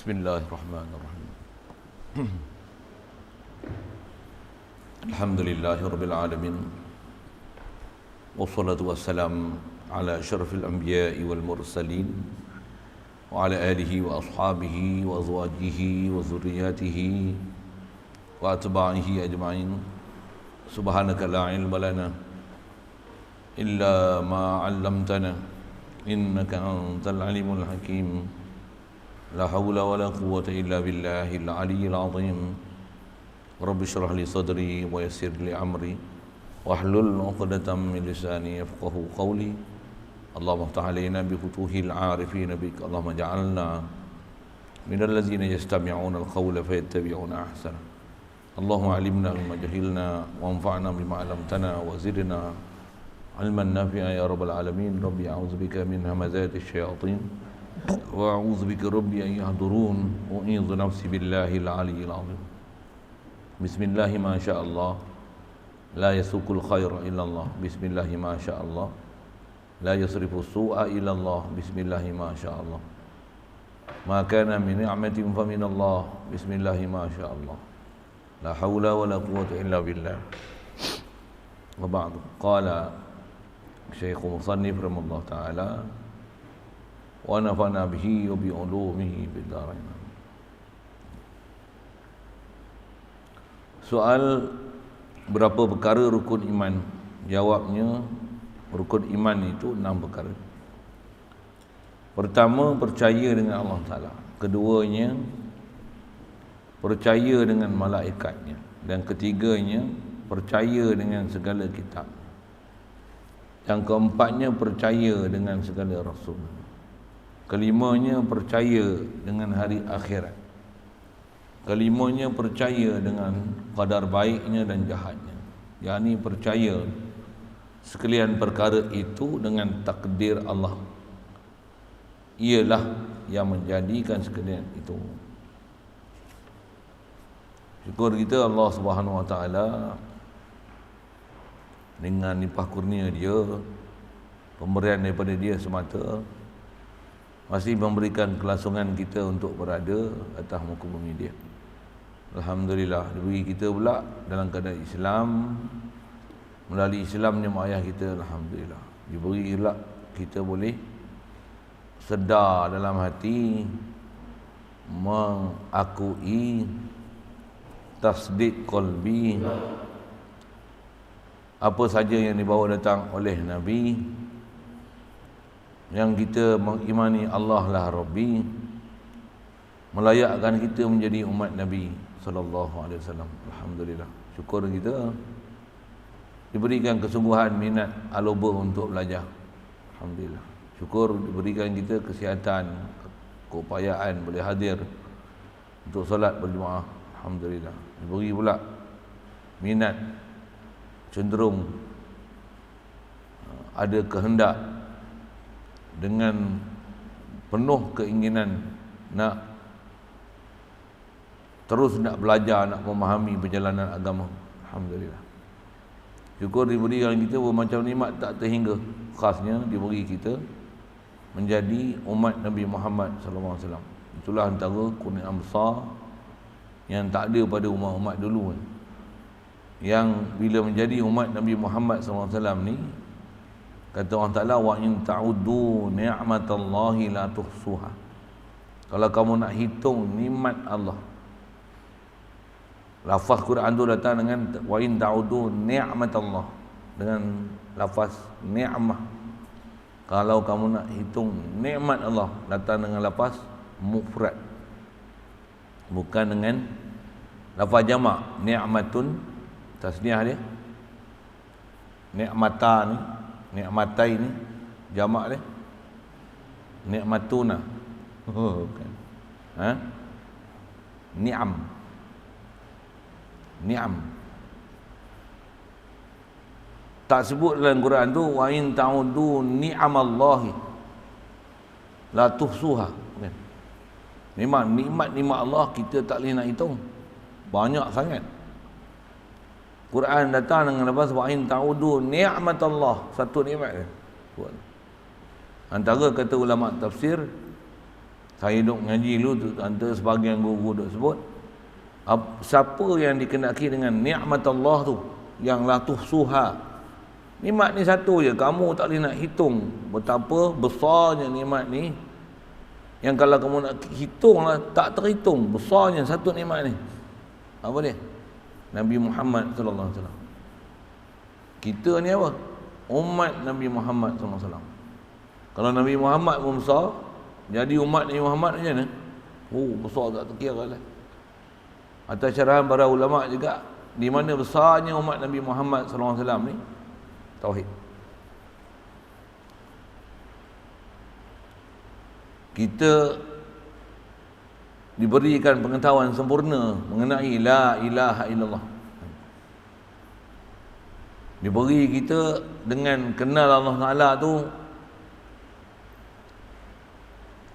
Bismillahirrahmanirrahim. Alhamdulillahirabbil alamin. Wassalatu wassalam ala asyrafil anbiya'i wal mursalin wa ala alihi wa ashabihi wa azwajihi wa zurriyyatihi wa atba'ihi ajma'in. Subhanaka la ilma lana illa ma 'allamtana innaka antal alimul hakim. La haula wa la quwwata illa billahil aliyyil azim. Rabbi shrah li sadri wa yassir li amri wahlul 'uqdatam min lisani yafqahu qawli. Allahumma iftah 'alaina bi futuhil 'arifin bik. Allahumma ja'alna minal ladzina yastami'una al-qawla fayattabi'una ahsana. Allahumma 'allimna mimma jahilna wanfa'na bima 'allamtana wa zidna 'ilman nafi'a ya rabbal alamin. Rabbi a'udzubika min hamazatish syayatin wa a'udzubika rabbi an yahdurun. U'idzu nafsi billahil aliyyil azim. Bismillahi ma syaa Allah, la yasukul khaira illa Allah. Bismillahi ma syaa Allah, la yasrifu su'a illa Allah. Bismillahi ma syaa Allah. Ma kana min ni'matin fa min Allah. Bismillahi ma syaa Allah. La haula wa la quwwata illa billah. Wa ba'du. Qala Syekh Musannif rahimahullah ta'ala wa nafa'na bihi wa bi ulumihi bid darain. Soal berapa perkara rukun iman? Jawabnya, rukun iman itu 6 perkara. Pertama, percaya dengan Allah Ta'ala. Keduanya, percaya dengan malaikatnya. Dan ketiganya, percaya dengan segala kitab. Yang keempatnya, percaya dengan segala rasul. Kelimanya, percaya dengan hari akhirat. Kelimanya, percaya dengan qadar baiknya dan jahatnya. yakni percaya sekalian perkara itu dengan takdir Allah. Ialah yang menjadikan sekalian itu. Syukur kita Allah Subhanahu Wa Taala dengan limpah kurnia dia, pemberian daripada dia semata, masih memberikan kelangsungan kita untuk berada atas muka bumi dia. Alhamdulillah, diberi kita pula dalam keadaan Islam, melalui Islamnya mak ayah kita, alhamdulillah. Diberi pula kita boleh sedar dalam hati, mengakui, tasdik qalbi apa saja yang dibawa datang oleh Nabi, yang kita mengimani Allah lah Rabbi, melayakkan kita menjadi umat Nabi sallallahu alaihi wasallam. Alhamdulillah, syukur kita diberikan kesungguhan, minat, aloba untuk belajar. Alhamdulillah, syukur diberikan kita kesihatan, keupayaan boleh hadir untuk solat berjemaah. Alhamdulillah, diberi pula minat, cenderung ada kehendak dengan penuh keinginan nak terus nak belajar, nak memahami perjalanan agama. Alhamdulillah, syukur diberikan kita bermacam nikmat tak terhingga, khasnya diberi kita menjadi umat Nabi Muhammad sallallahu alaihi wasallam. Itulah antara kurnia besar yang tak ada pada umat-umat dulu, yang bila menjadi umat Nabi Muhammad sallallahu alaihi wasallam ni, kata Allah Ta'ala, wa in ta'uddu ni'matallahi la tuhsuha. Kalau kamu nak hitung nikmat Allah, lafaz Quran tu datang dengan wa in ta'uddu ni'matallah, dengan lafaz ni'mah. Kalau kamu nak hitung nikmat Allah, datang dengan lafaz mufrad, bukan dengan lafaz jamak. Ni'matun tasniah dia, ni'mata ni, ni'matai ni jamak dia, ni'matuna. Bukan. Ni'am. Ni'am. Tak sebut dalam Quran tu wa in ta'udu ni'amallahi la tuhsuha. Kan? Memang nikmat-nikmat Allah kita tak boleh nak hitung. Banyak sangat. Quran datang dengan lafaz wa in ta'udu ni'matallah, satu nikmat dia. Antara kata ulama tafsir, Saya duk ngaji dulu tu, antara sebahagian guru duk sebut, siapa yang dikenaki dengan nikmat Allah tu, yang la tuhsuha. Nikmat ni satu je, kamu tak boleh nak hitung betapa besarnya nikmat ni. Yang kalau kamu nak hitung lah, tak terhitung besarnya satu nikmat ni. Apa dia? Nabi Muhammad sallallahu alaihi wasallam. Kita ni apa? Umat Nabi Muhammad sallallahu alaihi wasallam. Kalau Nabi Muhammad pun besar, jadi umat Nabi Muhammad macam mana? Oh, besar tak terkira lah. Atas syarahan para ulama juga, di mana besarnya umat Nabi Muhammad sallallahu alaihi wasallam ni? Tauhid. Kita diberikan pengetahuan sempurna mengenai la ilaha illallah. Diberi kita dengan kenal Allah Ta'ala tu,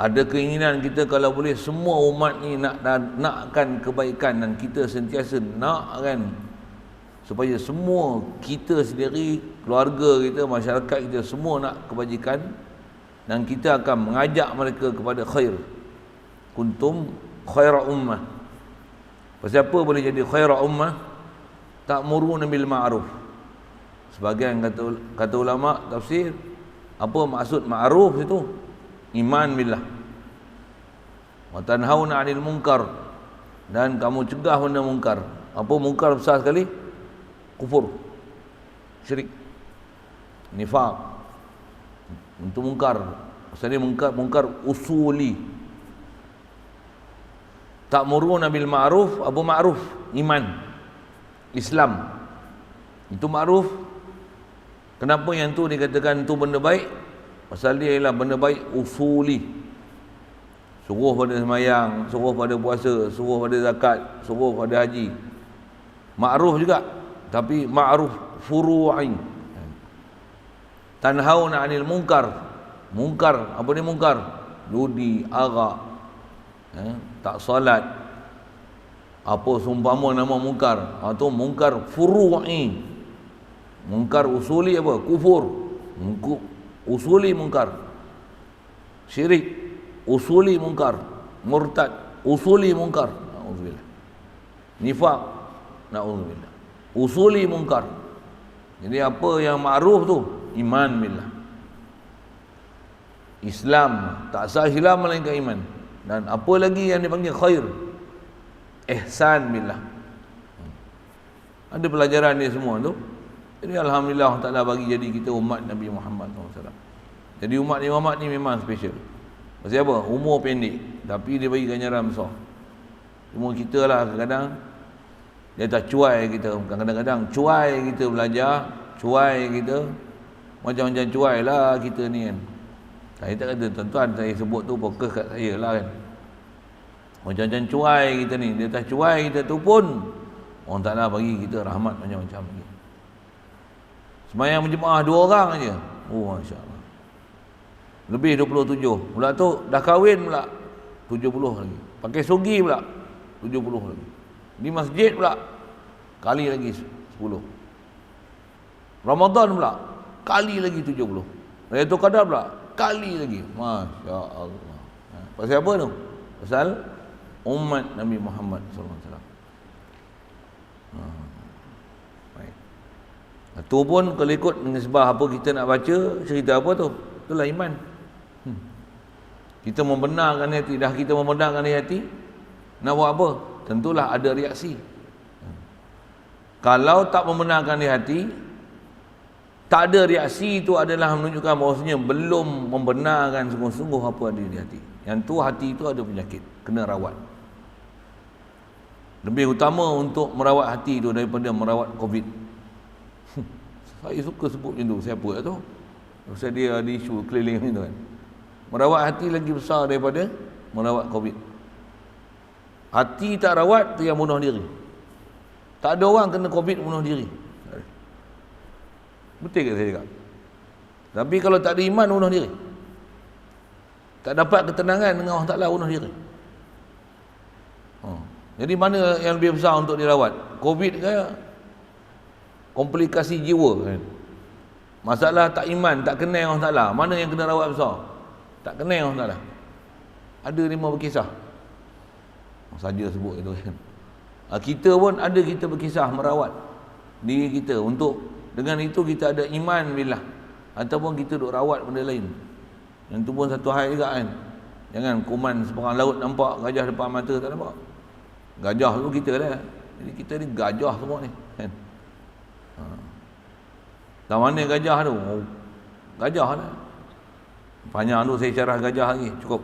ada keinginan kita kalau boleh semua umat ni nakkan kebaikan, dan kita sentiasa nakkan supaya semua kita sendiri, keluarga kita, masyarakat kita semua nak kebajikan, dan kita akan mengajak mereka kepada khair. Kuntum khaira ummah. Pasal apa boleh jadi khaira ummah? Ta'muruna bil ma'ruf. Sebagian kata ulama tafsir, apa maksud ma'ruf itu? Iman billah. Wa tanhauna 'anil munkar, dan kamu cegah benda munkar. Apa munkar besar sekali? Kufur, syirik, nifaq. Untuk munkar, maksudnya munkar usuli. Ta'muruna bil ma'ruf, apa ma'ruf? Iman, Islam. Itu ma'ruf. Kenapa yang tu dikatakan tu benda baik? Pasal dia ialah benda baik usuli. Suruh pada sembahyang, suruh pada puasa, suruh pada zakat, suruh pada haji. Ma'ruf juga, tapi ma'ruf furu'i. Tanhauna 'anil munkar. Munkar, apa ni munkar? Judi, arak, tak solat. Apa seumpama nama munkar? Atau munkar furu'i. Munkar usuli apa? Kufur. Usuli munkar. Syirik, usuli munkar. Murtad, usuli munkar. Na'udzubillah. Nifaq, na'udzubillah. Usuli munkar. Jadi apa yang ma'ruf tu? Iman billah. Islam, tak sah Islam melainkan iman. Dan apa lagi yang dipanggil khair? Ihsan billah. Ada pelajaran dia semua tu. Jadi alhamdulillah Allah Ta'ala bagi jadi kita umat Nabi Muhammad SAW. Jadi umat Nabi Muhammad ni memang special. Pasal apa? Umur pendek, tapi dia bagi ganjaran besar. Cuma kita lah kadang-kadang dia tak cuai kita. Kadang-kadang cuai kita belajar, cuai kita, macam-macam cuai lah kita ni kan. Saya tak kata tuan-tuan, saya sebut tu fokus kat saya lah kan. Macam-macam cuai kita ni. Dia tak cuai kita tu pun Allah Ta'ala bagi kita rahmat macam-macam lagi. Sembahyang berjemaah 2 orang aja. Oh, Masya Allah. Lebih 27. Pula tu dah kahwin pula 70 lagi. Pakai sugi pula 70 lagi. Di masjid pula kali lagi 10. Ramadan pula kali lagi 70. Lailatul Qadar pula kali lagi. Masya Allah. Pasal apa tu? Pasal umat Nabi Muhammad SAW. Baik. Itu pun kalau ikut nisbah apa kita nak baca, cerita apa tu? Itulah iman. Kita membenarkan hati. Dah kita membenarkan hati, nak buat apa? Tentulah ada reaksi. Kalau tak membenarkan di hati, tak ada reaksi, itu adalah menunjukkan bahawasanya belum membenarkan sungguh-sungguh apa ada di hati. Yang tu hati itu ada penyakit, kena rawat. Lebih utama untuk merawat hati itu daripada merawat COVID. Saya suka sebut macam tu. Siapa tu? Pasal dia ada isu keliling macam tu kan. Merawat hati lagi besar daripada merawat COVID. Hati tak rawat, tu yang bunuh diri. Tak ada orang kena COVID bunuh diri. Betul ke saya cakap? Tapi kalau tak ada iman, bunuh diri. Tak dapat ketenangan dengan Allah Ta'ala, bunuh diri. Jadi mana yang lebih besar untuk dirawat? COVID ke komplikasi jiwa kan? Masalah tak iman, tak kenal Allah Ta'ala, mana yang kena rawat besar? Tak kenal Allah Ta'ala. ada 5 berkisah. Saja sebut itu kan. Kita pun ada, kita berkisah merawat diri kita untuk dengan itu kita ada iman billah, ataupun kita duk rawat benda lain. Yang tu pun satu hal juga kan. Jangan kuman seberang laut nampak, gajah depan mata tak nampak. Gajah tu kita dah. Jadi kita ni gajah semua ni kan. Tahu mana gajah tu? Gajah lah. Panjang tu saya syarah gajah lagi. Cukup.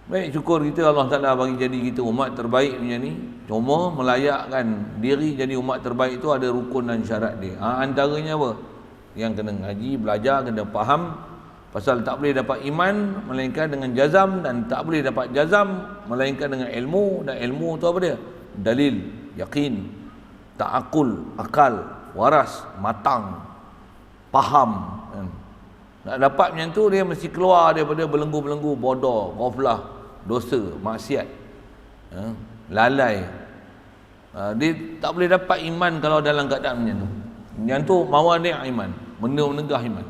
Baik, syukur kita Allah Ta'ala bagi jadi kita umat terbaik macam ni. Cuma melayakkan diri jadi umat terbaik tu ada rukun dan syarat dia. Antaranya apa? Yang kena ngaji, belajar, kena faham. Pasal tak boleh dapat iman melainkan dengan jazam, dan tak boleh dapat jazam melainkan dengan ilmu. Dan ilmu tu apa dia? Dalil, yakin, ta'akul, akal, waras, matang, faham. Nak dapat macam tu dia mesti keluar daripada belenggu-belenggu bodoh, ghaflah, dosa, maksiat, lalai. Dia tak boleh dapat iman kalau dalam keadaan macam tu. Yang tu mawani' iman, benda menegah iman.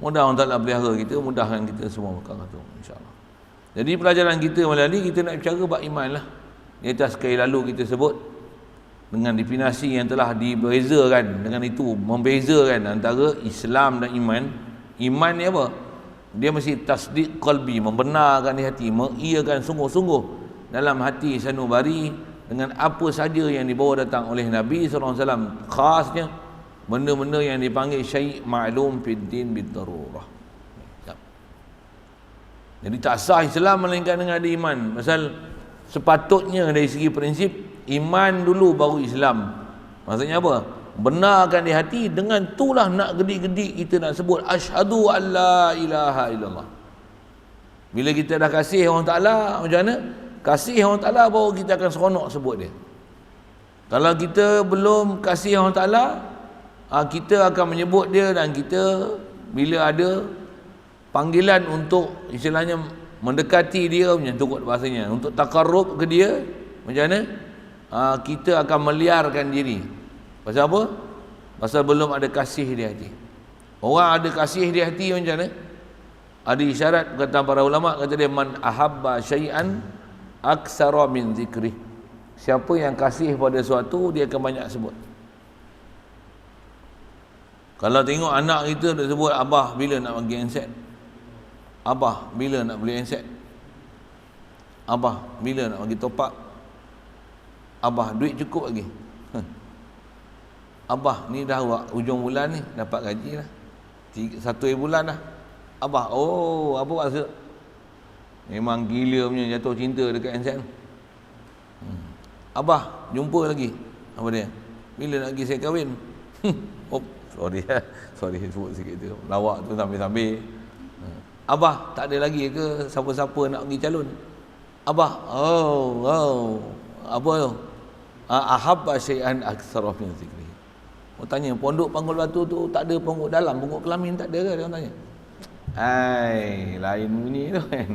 Mudah Allah Ta'ala pelihara kita, mudahkan kita semua perkara tu insya-Allah. Jadi pelajaran kita malam ni kita nak bicara bab iman lah. Di atas sekali lalu kita sebut dengan definisi yang telah dibezakan, dengan itu membezakan antara Islam dan iman. Iman ni apa? Dia mesti tasdik qalbi, membenarkan di hati, mengiyakan sungguh-sungguh dalam hati sanubari dengan apa saja yang dibawa datang oleh Nabi SAW. Khasnya benda-benda yang dipanggil syai' ma'lum fid din bid darurah. Jadi tak sah Islam melainkan dengan ada iman. Pasal sepatutnya dari segi prinsip iman dulu baru Islam. Maksudnya apa? Benarkan di hati, dengan itulah nak gedik-gedik kita nak sebut asyhadu alla ilaha illallah. Bila kita dah kasih orang Ta'ala, macam mana? Kasih orang Ta'ala baru kita akan seronok sebut dia. Kalau kita belum kasih orang Ta'ala, kita akan menyebut dia, dan kita bila ada panggilan untuk istilahnya mendekati dia, macam tu kot bahasanya, untuk takarrub ke dia, macam mana? Kita akan meliarkan diri. Pasal apa? Pasal belum ada kasih di hati. Orang ada kasih di hati macam mana? Ada isyarat, kata para ulama, kata dia man ahabba syai'an aksara min zikri. Siapa yang kasih pada sesuatu, dia akan banyak sebut. Kalau tengok anak kita dia sebut, abah bila nak bagi handset? Abah bila nak beli handset? Abah bila nak bagi top up? Abah duit cukup lagi? Abah ni dah hujung bulan ni dapat gaji lah, 1 bulan dah. Abah, oh apa maksud? Memang gila punya jatuh cinta dekat handset tu. Abah jumpa lagi, apa dia? Bila nak pergi saya kahwin? Oh sorry sebut sikit tu, lawak tu sambil-sambil. Abah tak ada lagi ke siapa-siapa nak pergi calon? Abah, apa tu? Ahabba syai'an aktsara min zikri. Tanya, pondok Panggul Batu tu tak ada pondok dalam, pondok kelamin tak ada ke? Dia tanya. Lain bunyi tu kan.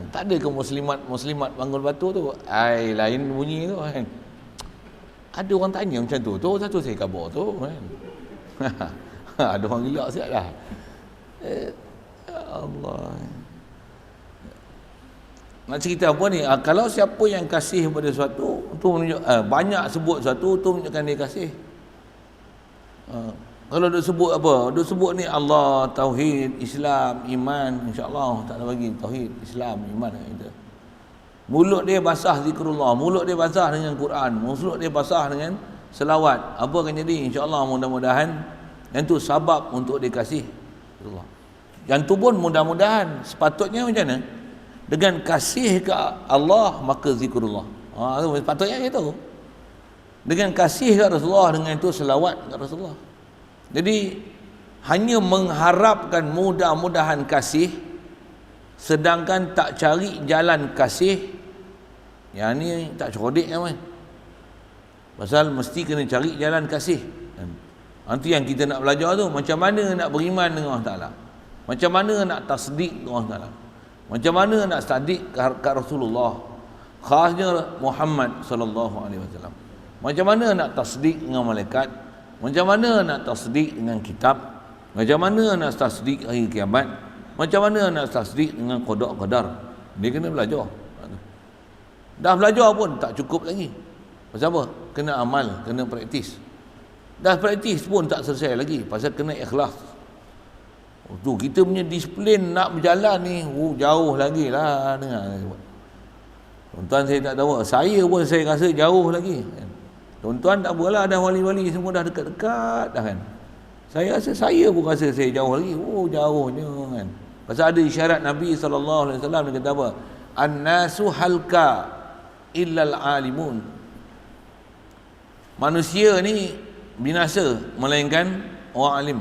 Tak ada ke muslimat Panggul Batu tu? Lain bunyi tu kan. Ada orang tanya macam tu. Tu satu saya khabar tu kan. Ada orang gila siap lah. Allah. Nak cerita apa ni? Kalau siapa yang kasih pada sesuatu tu menunjuk, banyak sebut sesuatu tu menunjukkan dia kasih. Kalau dia sebut apa? Dia sebut ni Allah, tauhid, Islam, iman, insya-Allah tak ada bagi tauhid, Islam, iman gitu. Mulut dia basah zikrullah, mulut dia basah dengan Quran, mulut dia basah dengan selawat. Apa akan jadi? Insya-Allah mudah-mudahan yang tu sabab untuk dia kasih Allah. Yang tu pun mudah-mudahan sepatutnya macam mana? Dengan kasih ke Allah maka zikrullah. Sepatutnya gitu. Dengan kasih ke Rasulullah, dengan itu selawat ke Rasulullah. Jadi hanya mengharapkan mudah-mudahan kasih, sedangkan tak cari jalan kasih, yang ni tak cerdik kan. Pasal mesti kena cari jalan kasih. Nanti yang kita nak belajar tu, macam mana nak beriman dengan Allah Ta'ala, macam mana nak tasdik dengan Allah Ta'ala, macam mana nak tasdik ke Rasulullah, khasnya Muhammad sallallahu alaihi wasallam. Macam mana nak tasdik dengan malaikat, macam mana nak tasdik dengan kitab, macam mana nak tasdik hari kiamat, Macam mana nak tasdik dengan qada qadar? Dia kena belajar. Dah belajar pun tak cukup lagi. Pasal apa? Kena amal, kena praktis. Dah praktis pun tak selesai lagi. Pasal kena ikhlas. Tu kita punya disiplin nak berjalan ni jauh lagi lah. Tuan-tuan saya tak tahu, saya pun saya rasa jauh lagi. Tuan-tuan tak apalah, dah wali-wali semua dah dekat-dekat dah kan. Saya pun rasa saya jauh lagi. Jauhnya kan. Pasal ada isyarat Nabi SAW, dia kata apa? An-nasu halka illal alimun. Manusia ni binasa melainkan orang alim.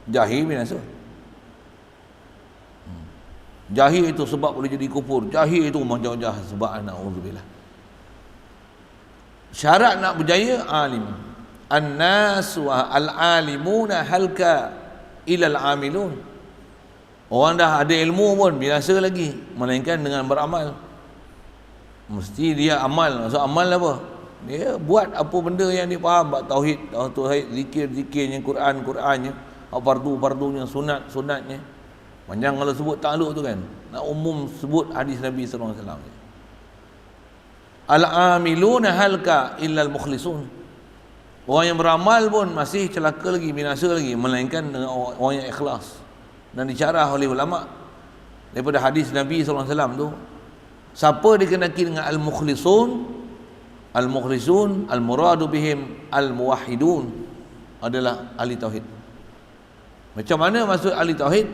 Jahil binasa. Jahil itu sebab boleh jadi kufur. Jahil itu macam-macam sebab na'udzubillah. Syarat nak berjaya alim. An-nasu al-alimuna halka ilal amilun. Orang dah ada ilmu pun binasa lagi, melainkan dengan beramal. Mesti dia amal. Maksud amal apa? Dia buat apa benda yang dia faham, buat tauhid, zikir-zikirnya, Qurannya, fardu-fardunya, sunat-sunatnya. Panjang kalau sebut takluk tu kan. Nak umum sebut hadis Nabi sallallahu alaihi wasallam. Al-amiluna halka illal mukhlisun. Orang yang beramal pun masih celaka lagi, binasa lagi, melainkan dengan orang yang ikhlas. Dan dicarah oleh ulama daripada hadis Nabi sallallahu alaihi wasallam tu, siapa dikenaki dengan al-mukhlisun, al-mukhlisun al-muradu bihim al-muwahhidun, adalah ahli tauhid. Macam mana maksud ahli tauhid?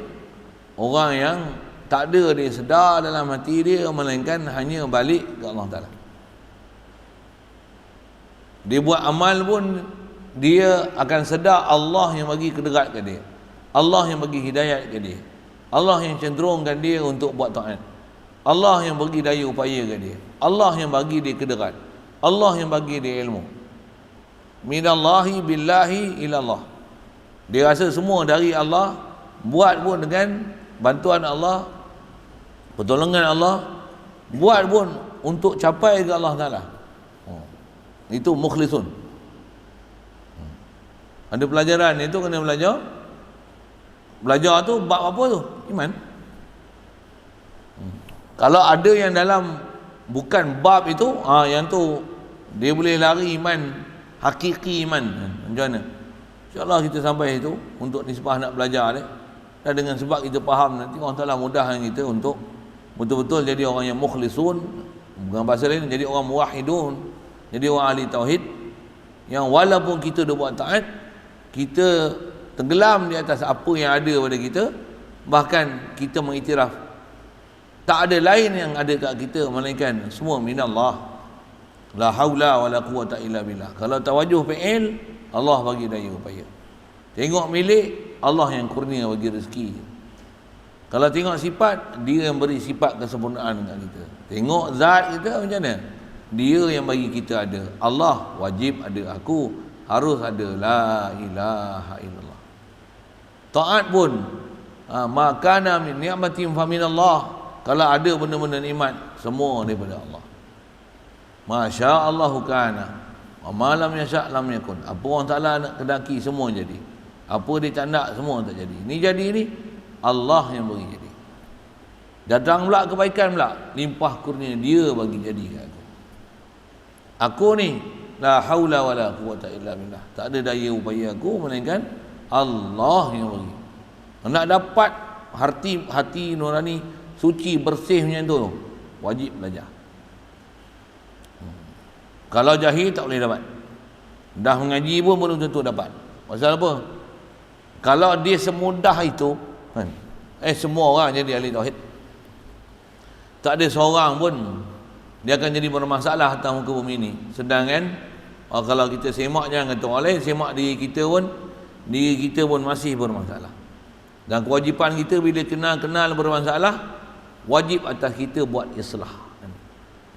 Orang yang tak ada dia sedar dalam hati dia, melainkan hanya balik ke Allah Ta'ala. Dia buat amal pun dia akan sedar Allah yang bagi kedekat ke dia, Allah yang bagi hidayat ke dia, Allah yang cenderungkan dia untuk buat taat, Allah yang bagi daya upaya ke dia, Allah yang bagi dia kedekat, Allah yang bagi dia ilmu. Minallahi billahi ilallah. Dia rasa semua dari Allah, buat pun dengan bantuan Allah, pertolongan Allah, buat pun untuk capai ke Allah Ta'ala. Itu mukhlisun. Ada pelajaran itu kena belajar. Belajar tu bab apa tu? Iman. Kalau ada yang dalam bukan bab itu, yang tu dia boleh lari iman, hakiki iman. Macam mana? InsyaAllah kita sampai itu untuk nisbah nak belajar ni. Dan dengan sebab kita faham, nanti Allah Ta'ala mudahkan kita untuk betul-betul jadi orang yang mukhlisun. Bukan bahasa lain, jadi orang muwahhidun, jadi orang ahli tauhid, yang walaupun kita dah buat taat, kita tenggelam di atas apa yang ada pada kita, bahkan kita mengiktiraf tak ada lain yang ada kat kita melainkan semua minallah, la haula wala quwata illa billah. Kalau tawajuh fi'il, Allah bagi daya upaya. Tengok milik, Allah yang kurnia bagi rezeki. Kalau tengok sifat, dia yang beri sifat kesempurnaan dekat kita. Tengok zat kita macam mana? Dia yang bagi kita ada. Allah wajib ada, aku harus ada. La ilaha illallah. Taat pun makana min ni'matin fa minallah. Kalau ada benda-benda nikmat, semua daripada Allah. Masya Allahu kana wa ma lam yasha' lam yakun. Apa orang Ta'ala nak kedaki, semua jadi. Apa dia tak nak, semua tak jadi. Ni jadi ni Allah yang bagi jadi. Datang pula kebaikan pula, limpah kurnia dia bagi jadi kat aku. Aku ni la haula wala quwata illa billah. Tak ada daya upaya aku melainkan Allah yang bagi. Nak dapat hati nurani suci bersih macam tu, wajib belajar. Kalau jahil tak boleh dapat. Dah mengaji pun belum tentu dapat. Pasal apa? Kalau dia semudah itu kan, semua orang jadi ahli tauhid, tak ada seorang pun dia akan jadi bermasalah atas muka bumi ni. Sedangkan kalau kita semak, jangan kata orang lain, semak diri kita pun masih bermasalah. Dan kewajipan kita bila kenal bermasalah, wajib atas kita buat islah.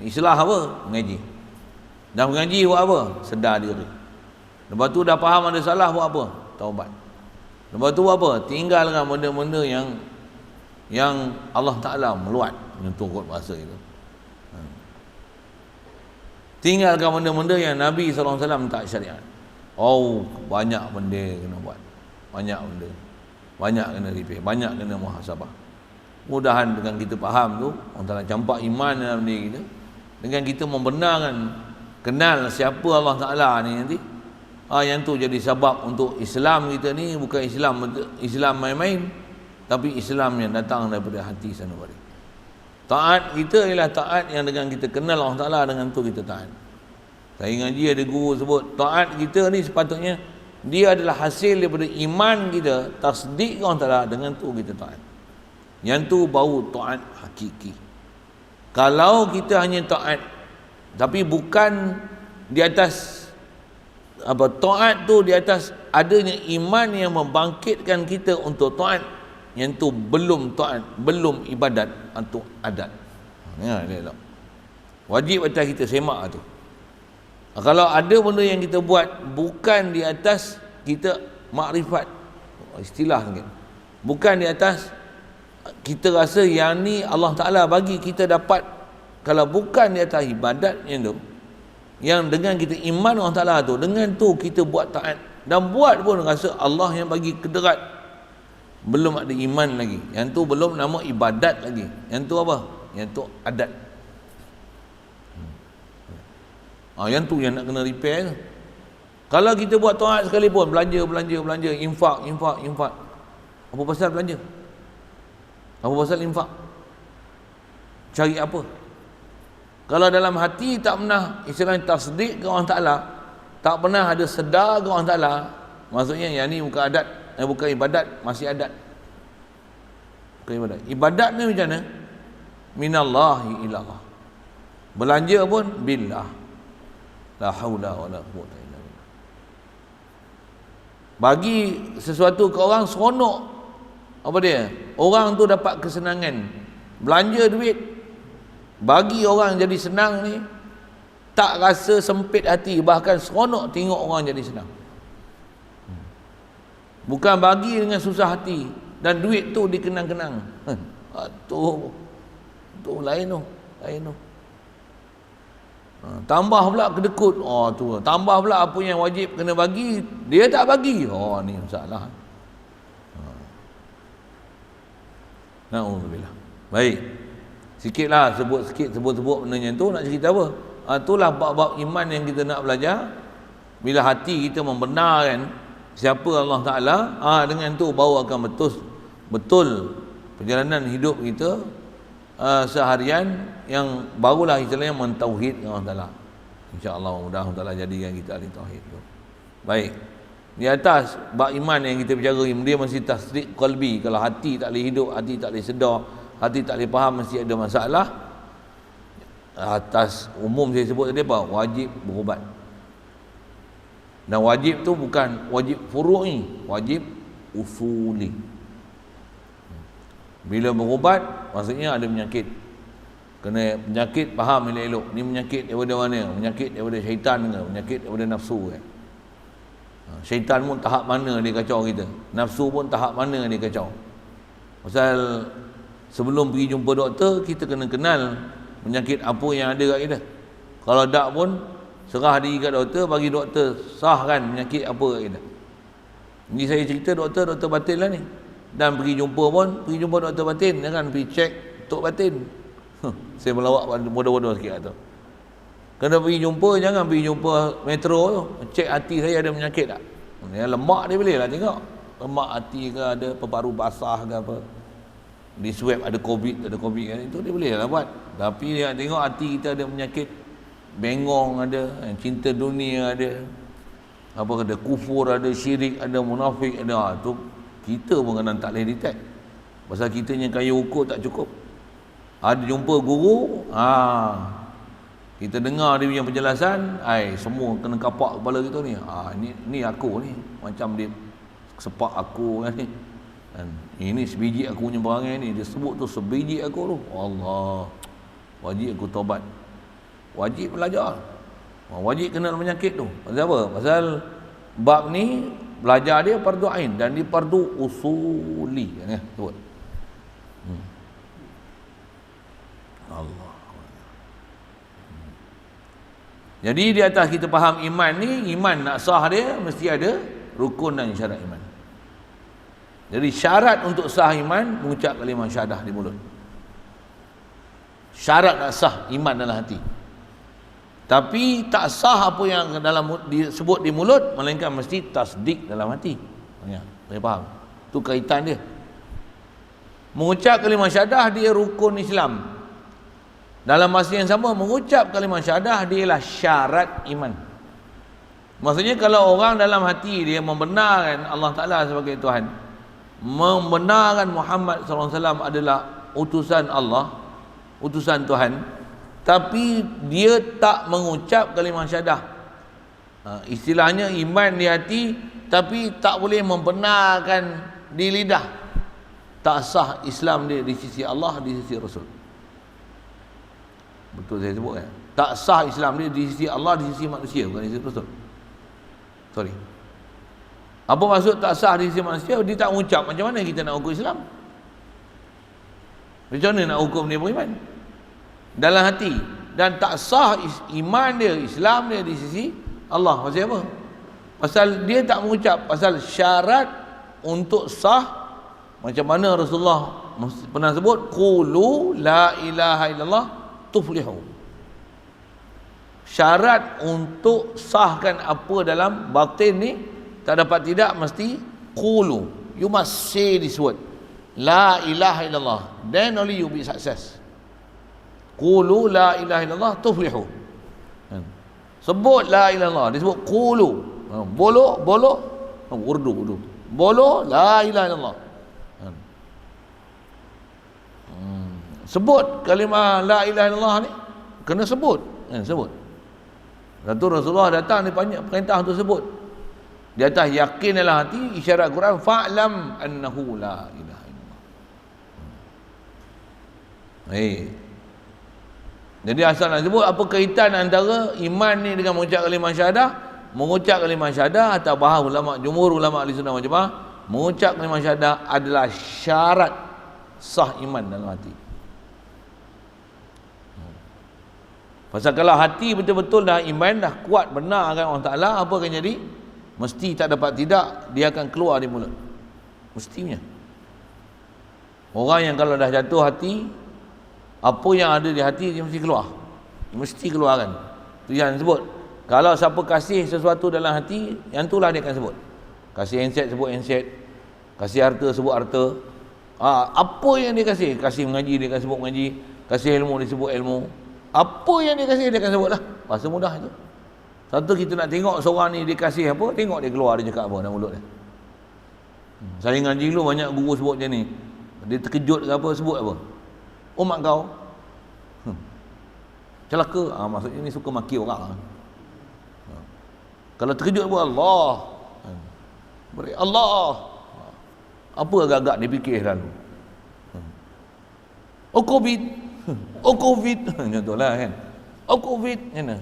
Islah apa? Mengaji. Dah mengaji buat apa? Sedar diri. Lepas tu dah faham ada salah, buat apa? Taubat. Lepas tu buat apa? Tinggalkan benda-benda yang Allah Ta'ala meluat, menyentuh kot bahasa itu. Tinggalkan benda-benda yang Nabi SAW tak syariat. Banyak benda kena buat. Banyak benda. Banyak kena repair, banyak kena muhasabah. Mudahan dengan kita faham tu, orang Ta'ala campak iman dalam diri kita, dengan kita membenarkan, kenal siapa Allah Ta'ala ni nanti, yang tu jadi sebab untuk Islam kita ni bukan Islam main-main, tapi Islam yang datang daripada hati sanubari. Taat kita ialah taat yang dengan kita kenal Allah Ta'ala, dengan tu kita taat. Saya ngaji ada guru sebut, taat kita ni sepatutnya dia adalah hasil daripada iman kita, tasdik Allah Ta'ala, dengan tu kita taat. Yang tu baru taat hakiki. Kalau kita hanya taat tapi bukan di atas taat tu di atas adanya iman yang membangkitkan kita untuk taat, yang tu belum taat, belum ibadat atau adat. Ya, dia tak. Wajib atas kita semak tu. Kalau ada benda yang kita buat bukan di atas kita makrifat, istilah mungkin, bukan di atas kita rasa yang ni Allah Ta'ala bagi kita dapat, kalau bukan di atas ibadat yang tu, yang dengan kita iman Allah Ta'ala tu, dengan tu kita buat taat, dan buat pun rasa Allah yang bagi kederat, belum ada iman lagi, yang tu belum nama ibadat lagi, yang tu apa? Yang tu adat. Yang tu yang nak kena repair tu. Kalau kita buat taat sekalipun, belanja, infak, apa pasal belanja? Apa pasal infak? Cari apa? Kalau dalam hati tak pernah istilah tasdik ke Allah Ta'ala, tak pernah ada sedar ke Allah Ta'ala, maksudnya yang ni bukan adat, bukan ibadat, masih adat. Bukan ibadat. Ibadat ni macam mana? Minallahi ilallah. Belanja pun billah. La haula wala quwwata illa billah. Bagi sesuatu ke orang seronok, apa dia? Orang tu dapat kesenangan. Belanja duit, bagi orang jadi senang ni, tak rasa sempit hati, bahkan seronok tengok orang jadi senang. Bukan bagi dengan susah hati dan duit tu dikenang-kenang. Tu lain tu. Tambah pula kedekut. Tu. Tambah pula apa yang wajib kena bagi, dia tak bagi. Ni masalah. Na'udzubillah. Baik. Sikitlah sebut benda yang tu, nak cerita apa? Itulah bab-bab iman yang kita nak belajar. Bila hati kita membenarkan siapa Allah Ta'ala, dengan tu baru akan betul perjalanan hidup kita seharian, yang barulah istilahnya mentauhid Allah Ta'ala. InsyaAllah mudah-mudahan Allah Ta'ala jadikan kita ahli tauhid. Baik. Di atas bab iman yang kita bicara, dia mesti tasdik qalbi. Kalau hati tak boleh hidup, hati tak boleh sedar, hati tak boleh faham, mesti ada masalah. Atas umum saya sebut tadi apa? Wajib berubat. Dan wajib tu bukan wajib furu'i, wajib usuli. Bila berubat, maksudnya ada penyakit. Kena penyakit, faham elok-elok. Ni penyakit daripada mana? Penyakit daripada syaitan ke? Penyakit daripada nafsu ke? Syaitan pun tahap mana dia kacau kita, nafsu pun tahap mana dia kacau. Pasal sebelum pergi jumpa doktor, kita kena kenal penyakit apa yang ada kat kita. Kalau tak pun serah diri kat doktor, bagi doktor sahkan penyakit apa kat kita. Ini saya cerita doktor batin lah ni. Dan pergi jumpa doktor batin, jangan pergi cek tok batin. Saya melawak bodoh-bodoh sikit tu. Kena pergi jumpa, jangan pergi jumpa metro tu, cek hati saya ada penyakit tak. Yang lemak dia boleh lah tengok, lemak hati ke, ada paru basah ke apa, di swab ada covid kan, itu dia boleh lah buat. Tapi dia tengok hati kita ada penyakit, bengong ada, cinta dunia ada, apa kata, kufur ada, syirik ada, munafik ada, tu kita pun kadang tak boleh detect. Pasal kita yang kaya ukur tak cukup. Ada jumpa guru, kita dengar dia punya penjelasan, semua kena kapak kepala kita ni. Ni aku ni, macam dia sepak aku kan ni. Dan ini sebiji aku punya perangai ni, dia sebut tu sebiji aku tu. Allah, wajib aku taubat. Wajib belajar. Wajib kenal penyakit tu. Pasal apa? Pasal bab ni belajar dia fardu ain dan dia fardu usuli kan, sebut. Allah. Jadi di atas kita faham iman ni, iman nak sah dia mesti ada rukun dan syarat iman. Jadi syarat untuk sah iman mengucap kalimah syahadah di mulut. Syarat nak sah iman dalam hati. Tapi tak sah apa yang dalam disebut di mulut, melainkan mesti tasdik dalam hati. Ya, saya faham. Tu kaitan dia. Mengucap kalimah syahadah dia rukun Islam. Dalam masa yang sama mengucap kalimah syahadah dia ialah syarat iman. Maksudnya kalau orang dalam hati dia membenarkan Allah Ta'ala sebagai Tuhan, membenarkan Muhammad SAW adalah utusan Allah, utusan Tuhan, tapi dia tak mengucap kalimah syahadah, istilahnya iman di hati tapi tak boleh membenarkan di lidah, tak sah Islam dia di sisi Allah, di sisi Rasul. Betul saya sebut kan? Tak sah Islam dia di sisi Allah, di sisi manusia, bukan di sisi Rasul. Sorry. Apa maksud tak sah di sisi manusia? Dia tak mengucap, macam mana kita nak hukum Islam? Macam mana nak hukum dia beriman? Dalam hati. Dan tak sah iman dia, Islam dia di sisi Allah. Pasal apa? Pasal dia tak mengucap. Pasal syarat untuk sah, macam mana Rasulullah pernah sebut, qulu la ilaha illallah tuflihu. Syarat untuk sahkan apa dalam batin ni, tak dapat tidak, mesti qulu. You must say this word, la ilaha illallah, then only you be success. Qulu la ilaha illallah tuflihu. Sebut la ilaha illallah, disebut qulu. Bolo urdu bolo la ilaha illallah. Sebut kalimah la ilaha illallah ni, kena sebut. Sebut. Lalu Rasulullah datang, dia perintah untuk sebut. Di atas yakin dalam hati, isyarat Quran, fa'lam annahu la ilaha illallah. Jadi asal nak sebut, apa kaitan antara iman ni dengan mengucap kalimah syahadah? Mengucap kalimah syahadah, atau bahas ulama, jumhur ulama ahli sunnah wal jamaah, mengucap kalimah syahadah adalah syarat sah iman dalam hati. Pasal kalau hati betul-betul dah iman, dah kuat benar akan Allah Ta'ala, apa akan jadi? Mesti tak dapat tidak, dia akan keluar di mulut. Mestinya. Orang yang kalau dah jatuh hati, apa yang ada di hati dia mesti keluar. Mesti keluarkan. Itu yang sebut. Kalau siapa kasih sesuatu dalam hati, yang itulah dia akan sebut. Kasih handset, sebut handset. Kasih harta, sebut harta. Apa yang dia kasih? Kasih mengaji, dia akan sebut mengaji. Kasih ilmu, dia sebut ilmu. Apa yang dia kasih, dia akan sebut lah. Bahasa mudah itu. Satu kita nak tengok seorang ni dia kasih apa, tengok dia keluar, dia cakap apa dalam mulut dia. Saya ngaji dulu banyak guru sebut macam ni. Dia terkejut ke apa, sebut apa? Oh mak kau celaka, maksudnya ni suka maki orang. Kalau terkejut pun Allah, beri Allah, apa agak-agak dia fikir lalu. Oh Covid, oh Covid, contohlah kan. Oh Covid, mana?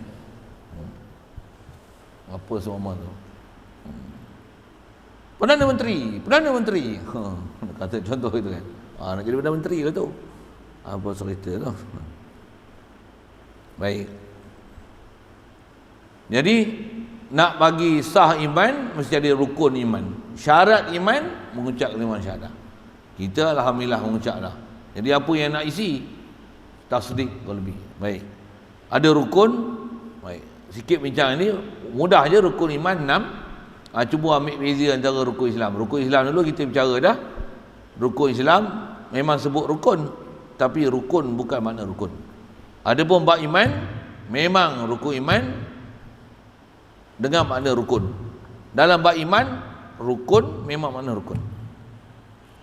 Apa semua tu? Perdana Menteri, kata contoh itu kan. Nak jadi Perdana Menteri ke tu? Apa cerita tu? Baik. Jadi nak bagi sah iman mesti ada rukun iman. Syarat iman mengucap kalimah syahadah. Kita alhamdulillah mengucap dah. Jadi apa yang nak isi? Tasdik kalau lebih. Baik. Ada rukun. Baik. Sikit bincang ni mudah je, rukun iman 6. Cuba ambil beza antara rukun Islam. Rukun Islam dulu kita bicara dah. Rukun Islam memang sebut rukun, tapi rukun bukan makna rukun. Adapun bab iman, memang rukun iman dengan makna rukun. Dalam bab iman, rukun memang makna rukun.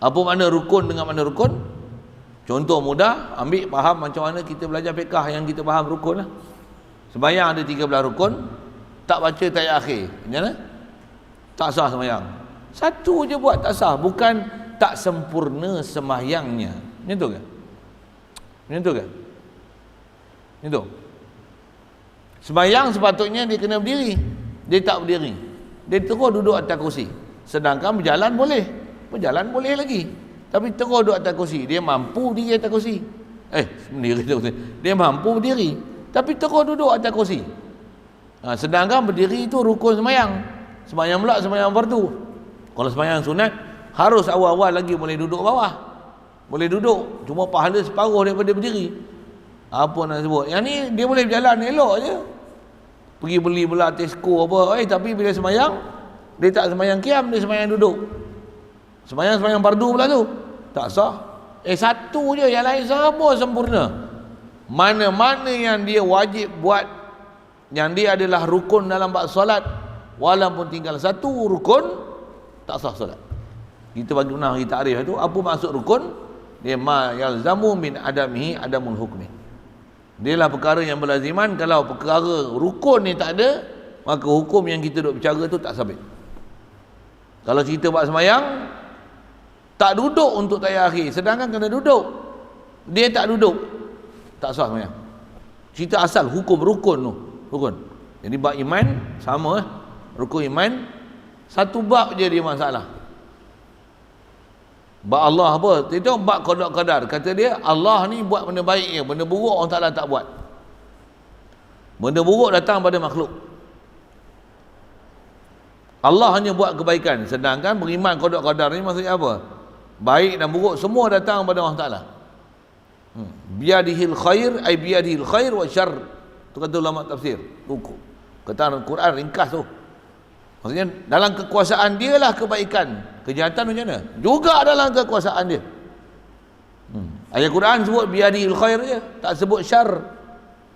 Apa makna rukun dengan makna rukun? Contoh mudah, ambil faham macam mana kita belajar fiqh yang kita faham rukun lah. Sembahyang ada 13 rukun, tak baca tayat akhir, macam mana? Tak sah sembahyang. Satu je buat tak sah, bukan tak sempurna sembahyangnya. Macam tu ke? Macam tu ke? Macam tu. Sembahyang sepatutnya dia kena berdiri. Dia tak berdiri. Dia terus duduk atas kursi. Sedangkan berjalan boleh. Berjalan boleh lagi. Tapi terus duduk atas kursi. Dia mampu diri atas kursi. Berdiri atas kursi. Dia mampu berdiri. Tapi terus duduk atas kursi. Sedangkan berdiri itu rukun sembahyang. Sembahyang pula sembahyang fardu. Kalau sembahyang sunat, Harus awal-awal lagi boleh duduk bawah. Boleh duduk, cuma pahala separuh daripada berdiri. Apa nak sebut? Yang ni dia boleh berjalan elok je. Pergi beli pula Tesco apa. Tapi bila semayang, dia tak semayang kiam, dia semayang duduk. Semayang fardu pula tu. Tak sah. Satu je, yang lain semua sempurna. Mana-mana yang dia wajib buat, yang dia adalah rukun dalam bab solat, walaupun tinggal satu rukun, tak sah solat. Kita bagi pernah kita arif tu, apa maksud rukun? Dia ma yalzamu min adamihi adamul hukmi. Dia lah perkara yang berlaziman. Kalau perkara rukun ni tak ada, maka hukum yang kita duk bicara tu tak sabit. Kalau cerita buat semayang, tak duduk untuk tayar akhir, sedangkan kena duduk, dia tak duduk, tak sah semayang. Cerita asal hukum rukun tu, rukun. Jadi bab iman sama, rukun iman satu bab je dia masalah. Bab Allah apa? Itu bab qada qadar. Kata dia Allah ni buat benda baik je, benda buruk orang Taala tak buat. Benda buruk datang pada makhluk. Allah hanya buat kebaikan, sedangkan beriman qada qadar ni maksudnya apa? Baik dan buruk semua datang pada Allah Taala. Biadihil khair ay biadihil khair wa syarr. Tu kata ulama tafsir. Buku. Kata Quran ringkas tu. Maksudnya dalam kekuasaan dia lah kebaikan. Kejahatan macam mana? Juga dalam kekuasaan dia. Ayat Quran sebut biadihil khair je, tak sebut syarr.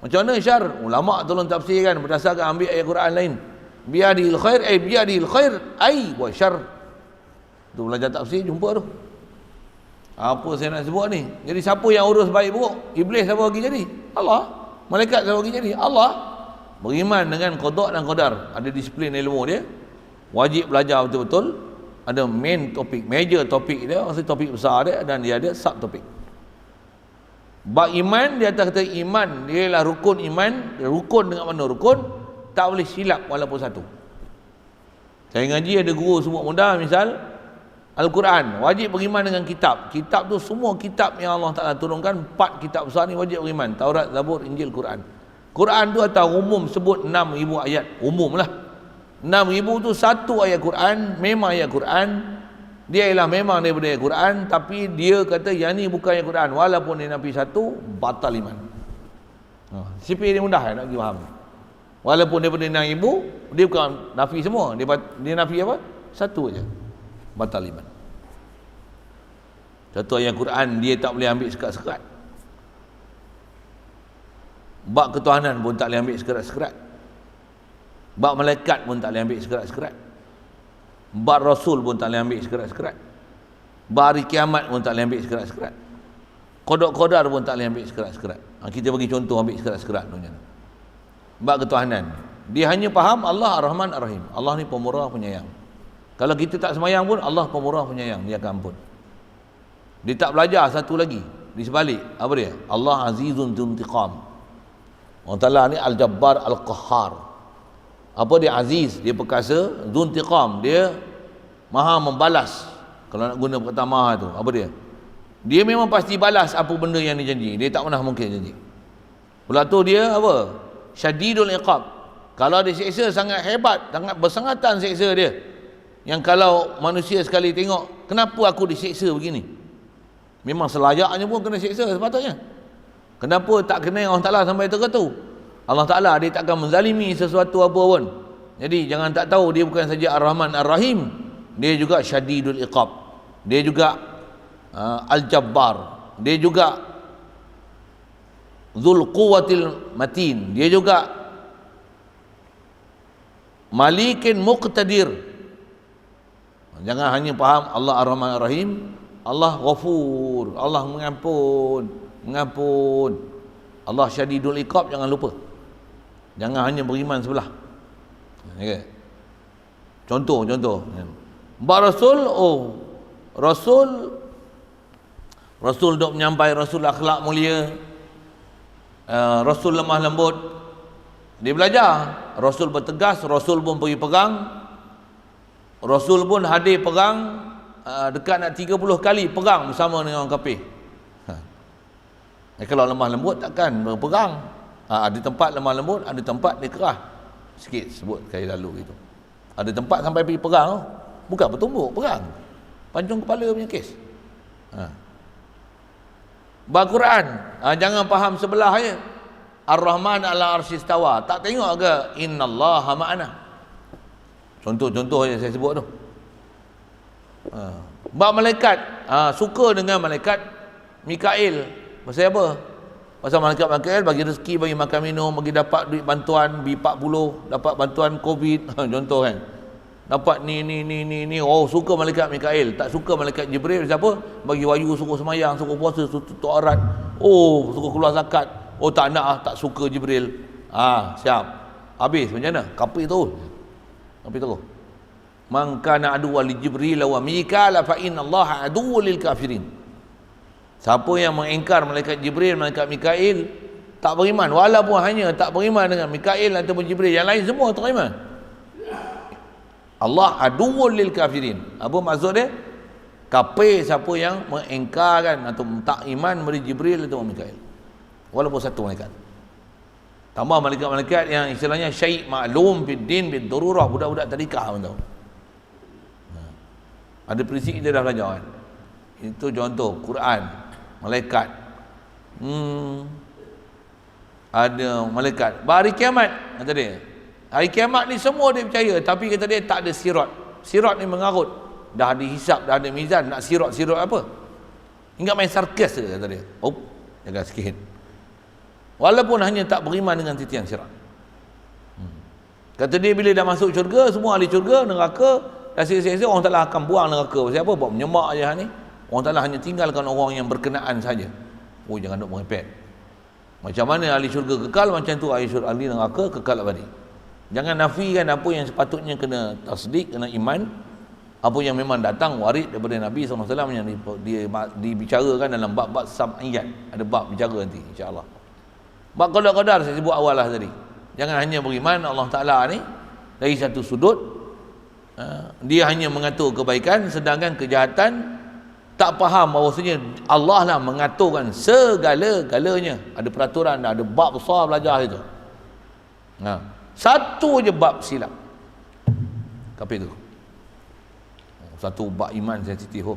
Macam mana syarr? Ulama tolong tafsirkan berdasarkan ambil ayat Quran lain. Biadihil khair ay biadihil khair ay wa syarr. Tu belajar tafsir jumpa tu. Apa saya nak sebut ni? Jadi siapa yang urus baik buruk? Iblis siapa bagi jadi? Allah. Malaikat siapa bagi jadi? Allah. Beriman dengan qada dan qadar, ada disiplin ilmu dia, wajib belajar betul-betul, ada main topik, major topik dia, maksud topik besar dia, dan dia ada sub topik. Bab iman, dia kata iman dia ialah rukun iman. Rukun dengan mana rukun? Tak boleh silap walaupun satu. Saya ngaji ada guru sebut mudah, misal Al-Quran, wajib beriman dengan kitab. Kitab tu semua kitab yang Allah Ta'ala turunkan, 4 kitab besar ni wajib beriman. Taurat, Zabur, Injil, Quran. Quran tu atas umum sebut 6,000 ayat. Umum lah. 6,000 tu satu ayat Quran, memang ayat Quran. Dia ialah memang daripada ayat Quran, tapi dia kata yang ni bukan ayat Quran. Walaupun dia nafi satu, batal iman. Sipir dia mudah nak pergi faham. Walaupun daripada 6,000, dia bukan nafi semua. Dia nafi apa? Satu aja. Batal iman. Satu ayat Quran dia tak boleh ambil sekat-sekat. Bab ketuhanan pun tak boleh ambil sekerat-sekerat. Bab malaikat pun tak boleh ambil sekerat-sekerat. Bab rasul pun tak boleh ambil sekerat-sekerat. Bab hari kiamat pun tak boleh ambil sekerat-sekerat. Qada qadar pun tak boleh ambil sekerat-sekerat. Kita bagi contoh ambil sekerat-sekerat tu. Bab ketuhanan, dia hanya faham Allah Ar-Rahman Ar-Rahim. Allah ni pemurah penyayang. Kalau kita tak semayang pun Allah pemurah penyayang, dia akan ampun. Dia tak belajar satu lagi di sebalik, apa dia? Allah Azizun Dzuntiqam. Allah Ta'ala ni Al-Jabbar Al-Qahhar. Apa dia? Aziz, dia perkasa. Dzuntiqam, dia maha membalas. Kalau nak guna perkataan maha tu, apa dia? Dia memang pasti balas apa benda yang dia janji. Dia tak pernah mungkin janji. Pula tu dia apa? Syadidul iqab. Kalau dia seksa sangat hebat, sangat bersangatan seksa dia. Yang kalau manusia sekali tengok, kenapa aku diseksa begini? Memang selayaknya pun kena seksa sepatutnya. Kenapa tak kena Allah Ta'ala sampai terketu? Allah Ta'ala dia takkan menzalimi sesuatu apa pun. Jadi jangan tak tahu dia bukan saja Ar-Rahman Ar-Rahim, dia juga Syadidul Iqab, dia juga Al-Jabbar, dia juga Dzul Quwwatil Matin, dia juga Malikin Muqtadir. Jangan hanya faham Allah Ar-Rahman Ar-Rahim, Allah Ghafur, Allah mengampun. Allah Syadidul Iqab, jangan lupa. Jangan hanya beriman sebelah. Okay. Contoh. Bab Rasul, Rasul dok menyampai, Rasul akhlak mulia, Rasul lemah lembut. Dia belajar. Rasul bertegas, Rasul pun pergi perang. Rasul pun hadir perang, dekat nak 30 kali perang bersama dengan orang kafir. Kalau lemah lembut takkan berperang. Ada tempat lemah lembut, ada tempat dia kerah sikit, sebut kali lalu itu. Ada tempat sampai pergi perang, bukan bertumbuk perang. Pancung kepala punya kes. Baca Quran, jangan faham sebelah aja. Ar-Rahman ala arsyistawa. Tak tengok ke innallaha ma'ana. Contoh-contoh yang saya sebut tu. Bab malaikat, suka dengan malaikat Mikail. Pasal apa? Pasal malaikat Mikail bagi rezeki, bagi makan minum, bagi dapat duit bantuan B40, dapat bantuan Covid. Contoh kan. Dapat ni. Oh, suka malaikat Mikail. Tak suka malaikat Jibril. Siapa? Bagi wayu, suruh semayang, suruh puasa, suruh tutup aurat. Oh, suruh keluar zakat. Oh, tak nak, tak suka Jibril. Siap. Habis macam mana? Kapit tu. Kapit tu. Man kana aduwwan li Jibril wa Mikal fa inna Allah aduwwul lil kafirin. Siapa yang mengingkar malaikat Jibril, malaikat Mikail, tak beriman. Walaupun hanya tak beriman dengan Mikail ataupun Jibril, yang lain semua tak beriman. Allah aduwwul lil kafirin. Apa maksud dia? Kafir siapa yang mengingkarkan atau tak iman kepada Jibril atau Mikail. Walaupun satu malaikat. Tambah malaikat-malaikat yang istilahnya syai' maklum fid din bid darurah, budak-budak tadikah pun tahu. Ada prinsip dia dah belajar kan. Itu contoh Quran, malaikat. Ada malaikat. Hari kiamat kata dia. Hari kiamat ni semua dia percaya, tapi kata dia tak ada sirat. Sirat ni mengarut. Dah ada hisap, dah ada mizan, nak sirat-sirat apa? Ingat main sarkas ke kata dia. Jaga sikit. Walaupun hanya tak beriman dengan titian sirat. Kata dia bila dah masuk syurga, semua ahli syurga, neraka, dah selesai orang Ta'ala akan buang neraka. Pasal apa? Buat menyemak je ni. Orang Ta'ala hanya tinggalkan orang yang berkenaan saja. Jangan duk merepek. Macam mana ahli syurga kekal, macam tu ahli neraka kekal abadi. Jangan nafikan apa yang sepatutnya kena tasdik, kena iman. Apa yang memang datang warid daripada Nabi SAW yang dibicarakan dalam bab-bab sam'iyat. Ada bab bicara nanti insya-Allah. Bab qadar saya sebut awal lah tadi. Jangan hanya beriman Allah Ta'ala ni dari satu sudut, dia hanya mengatur kebaikan, sedangkan kejahatan tak faham bahawasanya Allah lah mengaturkan segala-galanya. Ada peraturan, ada bab besar belajar itu. Satu je bab silap. Kapit tu. Satu bab iman sensitif.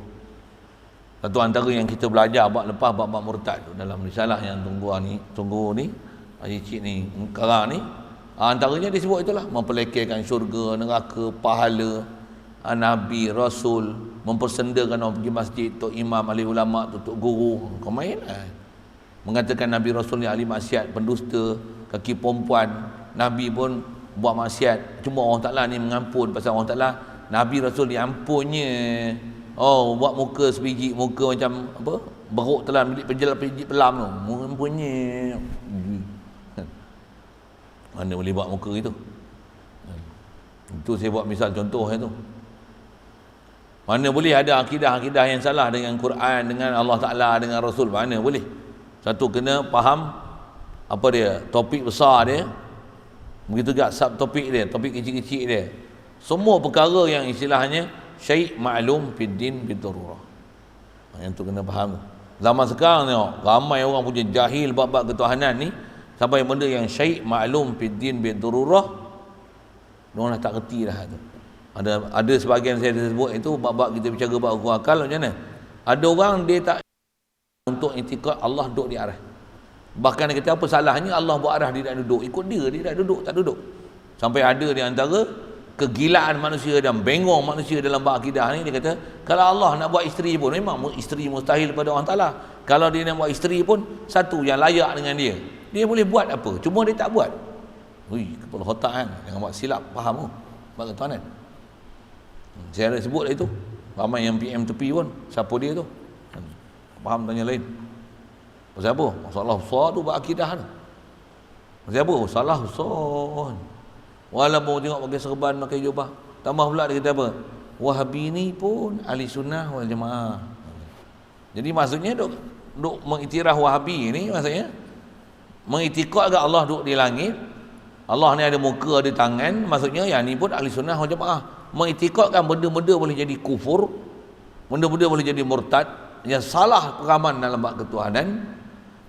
Satu antara yang kita belajar bab lepas bab murtad tu dalam risalah yang tunggu ni Haji Cik ni karang ni, antaranya disebut itulah mempelekehkan syurga, neraka, pahala, Nabi, Rasul, mempersendakan orang pergi masjid, tok imam, ahli ulama, tok guru. Kau main mengatakan Nabi Rasul ni ahli maksiat, pendusta, kaki perempuan. Nabi pun buat maksiat, cuma Allah Ta'ala ni mengampun. Pasal Allah Ta'ala, Nabi Rasul diampunnya. Buat muka sebiji, muka macam apa, beruk telan, bilik pejil pelam tu, mengampunnya. Mana boleh buat muka itu? Itu saya buat misal contoh itu. Mana boleh ada akidah-akidah yang salah dengan Quran, dengan Allah Ta'ala, dengan Rasul. Mana boleh? Satu kena faham apa dia, topik besar dia. Begitu juga subtopik dia, topik kecil-kecil dia. Semua perkara yang istilahnya syai' ma'lum fid din bid darurah. Yang tu kena faham. Zaman sekarang tengok, ramai orang punya jahil bab-bab ketuhanan ni, sampai benda yang syai' ma'lum fid din bid darurah, diorang dah tak reti dah tu. Ada sebahagian saya sebut itu bab-bab kita bicara bab hukum akal macam mana. Ada orang dia tak untuk i'tiqad Allah duduk di arah. Bahkan dia kata apa salahnya Allah buat arah dia tak duduk, ikut dia tak duduk, tak duduk. Sampai ada di antara kegilaan manusia dan bengong manusia dalam bab akidah ni, dia kata kalau Allah nak buat isteri pun, memang isteri mustahil pada Allah Ta'ala. Kalau dia nak buat isteri pun satu yang layak dengan dia boleh buat apa, cuma dia tak buat. Kepala otak kan, jangan buat silap, faham tu bab ketuhanan. Saya ada sebut lah itu, ramai yang PM tepi pun siapa dia tu, faham tanya lain. Pasal apa? Masalah besar tu bab akidah tu. Pasal apa? Salah besar. Walaupun tengok pakai serban, pakai jubah. Tambah pula dia kata apa? Wahabi ni pun ahli sunnah wal jamaah. Jadi maksudnya duk mengiktiraf Wahabi ni, maksudnya mengiktikad ke Allah duduk di langit, Allah ni ada muka, ada tangan. Maksudnya yang ni pun ahli sunnah wal jamaah. Mengiktikadkan benda-benda boleh jadi kufur, benda-benda boleh jadi murtad, yang salah pemahaman dalam bab ketuhanan.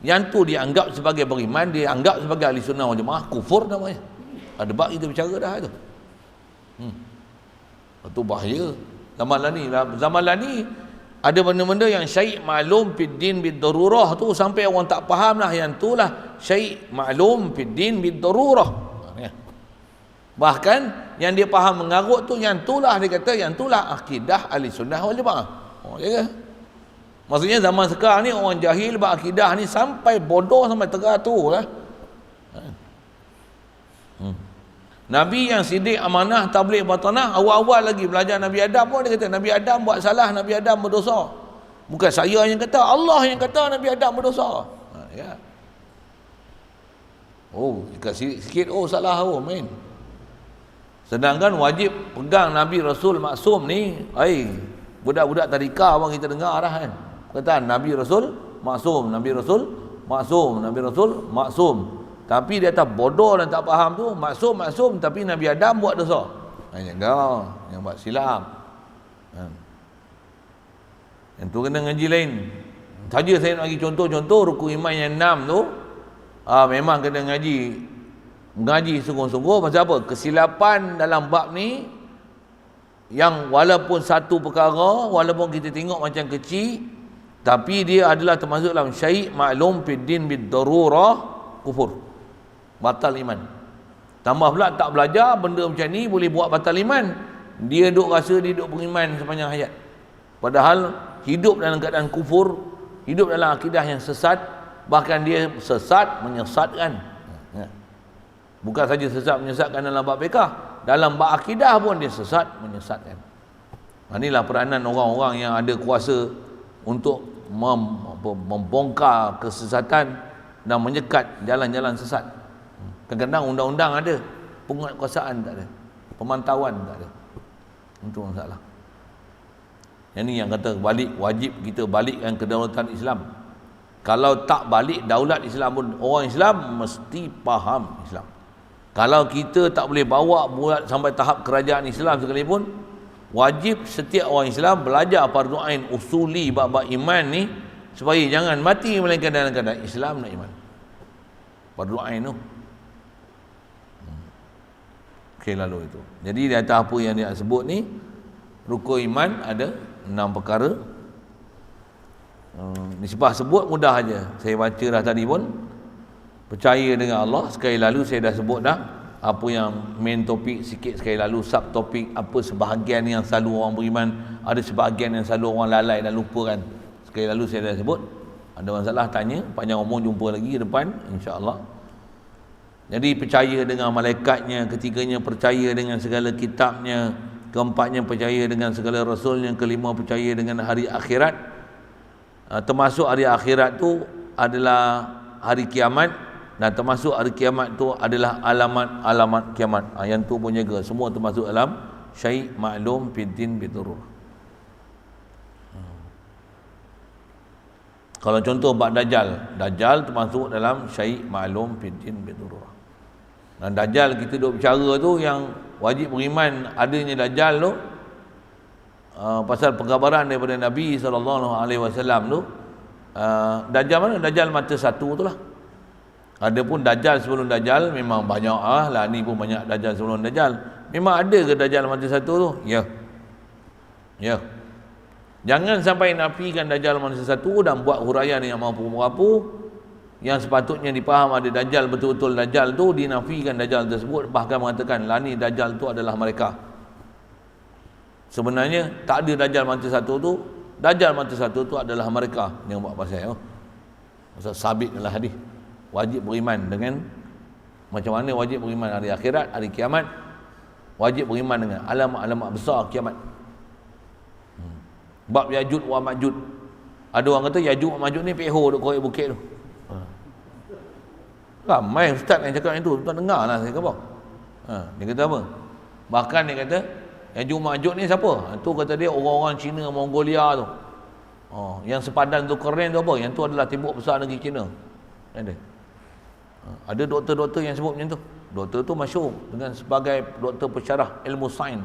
Yang tu dianggap sebagai beriman, dianggap sebagai ahli sunnah wal jamaah, kufur namanya. Ada bab kita bicara dah tu. Itu bahaya. Zaman lah ni ada benda-benda yang syai' maklum fid din bid darurah tu sampai orang tak faham lah, yang tu lah syai' maklum fid din bid darurah. Bahkan yang dia faham mengarut tu, yang tu lah dia kata, yang tu lah akidah ahli sunnah wal jamaah. Ya ke? Maksudnya zaman sekarang ni orang jahil berakidah ni sampai bodoh sampai teratur lah. Nabi yang sidik, amanah, tabligh, batanah, awal-awal lagi belajar Nabi Adam pun dia kata Nabi Adam buat salah, Nabi Adam berdosa. Bukan saya yang kata, Allah yang kata Nabi Adam berdosa. Ya. Jika sikit salah main. Sedangkan wajib pegang Nabi Rasul maksum ni. Budak-budak tadika abang kita dengar dah kan. Kata Nabi Rasul maksum, Nabi Rasul maksum, Nabi Rasul maksum. Tapi dia tak bodoh dan tak faham tu, maksum tapi Nabi Adam buat dosa. Yang buat silap. Yang tu kena ngaji lain. Saja saya nak bagi contoh-contoh rukun iman yang 6 tu, memang kena ngaji sungguh-sungguh. Pasal apa? Kesilapan dalam bab ni yang walaupun satu perkara, walaupun kita tengok macam kecil, tapi dia adalah termasuk dalam syai' maklum fid din bid darurah, kufur, batal iman. Tambah pula tak belajar benda macam ni boleh buat batal iman. Dia duk rasa dia duk beriman sepanjang hayat, padahal hidup dalam keadaan kufur, hidup dalam akidah yang sesat. Bahkan dia sesat menyesatkan. Bukan saja sesat menyesatkan dalam bab fiqh, dalam bab akidah pun dia sesat menyesatkan. Inilah peranan orang-orang yang ada kuasa untuk membongkar kesesatan dan menyekat jalan-jalan sesat. Kadang-kadang undang-undang ada, penguatkuasaan tak ada, pemantauan tak ada. Itu masalah. Yang ni yang kata balik, wajib kita balikkan kedaulatan Islam. Kalau tak balik daulat Islam pun, orang Islam mesti faham Islam. Kalau kita tak boleh bawa buat sampai tahap kerajaan Islam sekalipun, wajib setiap orang Islam belajar fardu ain usuli bab-bab iman ni, supaya jangan mati melainkan dalam keadaan Islam dan iman. Fardu ain tu. Okey, lalu itu. Jadi di atas apa yang dia sebut ni, rukun iman ada 6 perkara. Nisbah sebut mudah aja. Saya baca dah tadi pun. Percaya dengan Allah, sekali lalu saya dah sebut dah apa yang main topik sikit, sekali lalu sub topik apa sebahagian yang selalu orang beriman, ada sebahagian yang selalu orang lalai dan lupa kan. Sekali lalu saya dah sebut. Ada masalah tanya, panjang omong jumpa lagi ke depan insya-Allah. Jadi percaya dengan malaikatnya, ketiganya percaya dengan segala kitabnya, keempatnya percaya dengan segala rasulnya, kelima percaya dengan hari akhirat. Termasuk hari akhirat tu adalah hari kiamat, dan termasuk hari kiamat tu adalah alamat-alamat kiamat. Yang tu pun jaga. Semua termasuk dalam syai' maklum fid din bid darurah. Kalau contoh bab Dajjal termasuk dalam syai' maklum fid din bid darurah. Dan Dajjal kita duk bicara tu, yang wajib beriman adanya Dajjal tu, pasal penggambaran daripada Nabi SAW tu, Dajjal mana? Dajjal mata satu tu lah. Adapun Dajjal sebelum Dajjal memang banyak lah, ni pun banyak Dajjal sebelum Dajjal. Memang ada ke Dajjal mata satu tu? Ya. Jangan sampai nafikan Dajjal mata satu dan buat huraian yang mampu-mampu. Yang sepatutnya dipaham ada Dajjal, betul-betul Dajjal tu, dinafikan Dajjal tersebut, bahkan mengatakan lah ni Dajjal tu adalah mereka. Sebenarnya tak ada Dajjal mata satu tu. Dajjal mata satu tu adalah mereka yang buat pasal. Pasal sabit dalam hadis. Wajib beriman dengan macam mana wajib beriman hari akhirat, hari kiamat. Wajib beriman dengan alamat-alamat besar kiamat. Bab Yajud wa Majud. Ada orang kata Yajud wa Majud ni peho duk korek bukit tu. Ramai ustaz yang cakap yang tu, tuan dengar lah saya kata. Dia kata apa? Bahkan dia kata Yajud wa Majud ni siapa? Tu kata dia orang-orang Cina, Mongolia tu. Yang sepadan tu keren tu apa? Yang tu adalah tembok besar negeri Cina. Ada doktor-doktor yang sebut macam tu. Doktor tu masyhur dengan sebagai doktor pensyarah ilmu sains.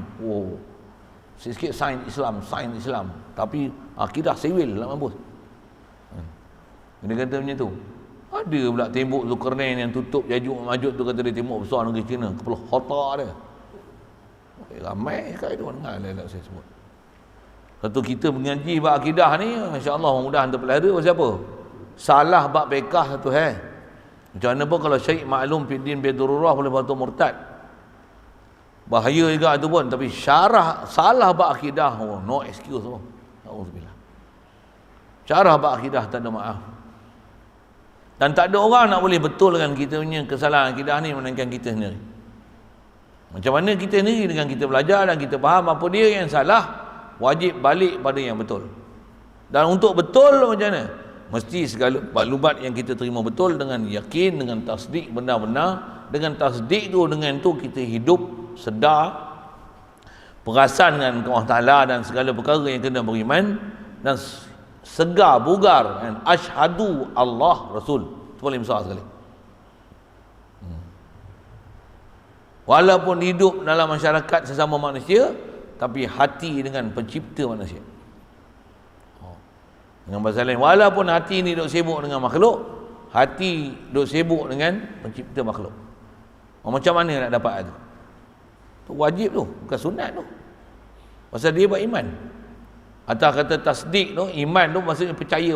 Sikit sains Islam, tapi akidah sivil lah mampus. Dia kata macam tu. Ada pula tembok Zulkarnain yang tutup Yajud Majud tu, kata dia tembok besar negeri China, kepala otak dia. Ramai sekali tu dengar lah saya sebut. Satu kita mengaji bab akidah ni, insya-Allah mudah-mudahan terpelihara pasal apa? Salah bab fiqh satu Macam mana pun kalau syai' maklum fi din bi darurah boleh batu murtad. Bahaya juga tu pun, tapi syarah salah bab akidah, no excuse tu. Auzubillah. Syarah bab akidah tak ada maaf. Dan tak ada orang nak boleh betulkan kita punya kesalahan akidah ni melainkan kita sendiri. Macam mana kita sendiri dengan kita belajar dan kita faham apa dia yang salah, wajib balik pada yang betul. Dan untuk betul macam mana? Mesti segala maklumat yang kita terima betul dengan yakin, dengan tasdik benar-benar. Dengan tasdik tu, dengan tu kita hidup sedar, perasan dengan Allah Ta'ala dan segala perkara yang kena beriman, dan segar, bugar, kan? Asyhadu Allah Rasul. Itu paling besar sekali. Walaupun hidup dalam masyarakat sesama manusia, tapi hati dengan pencipta manusia. Dengan bahasa lain, walaupun hati ni duk sibuk dengan makhluk, hati duk sibuk dengan pencipta makhluk. Macam mana nak dapat itu? Itu wajib tu, bukan sunat tu. Pasal dia buat iman. Atau kata tasdik tu, iman tu maksudnya percaya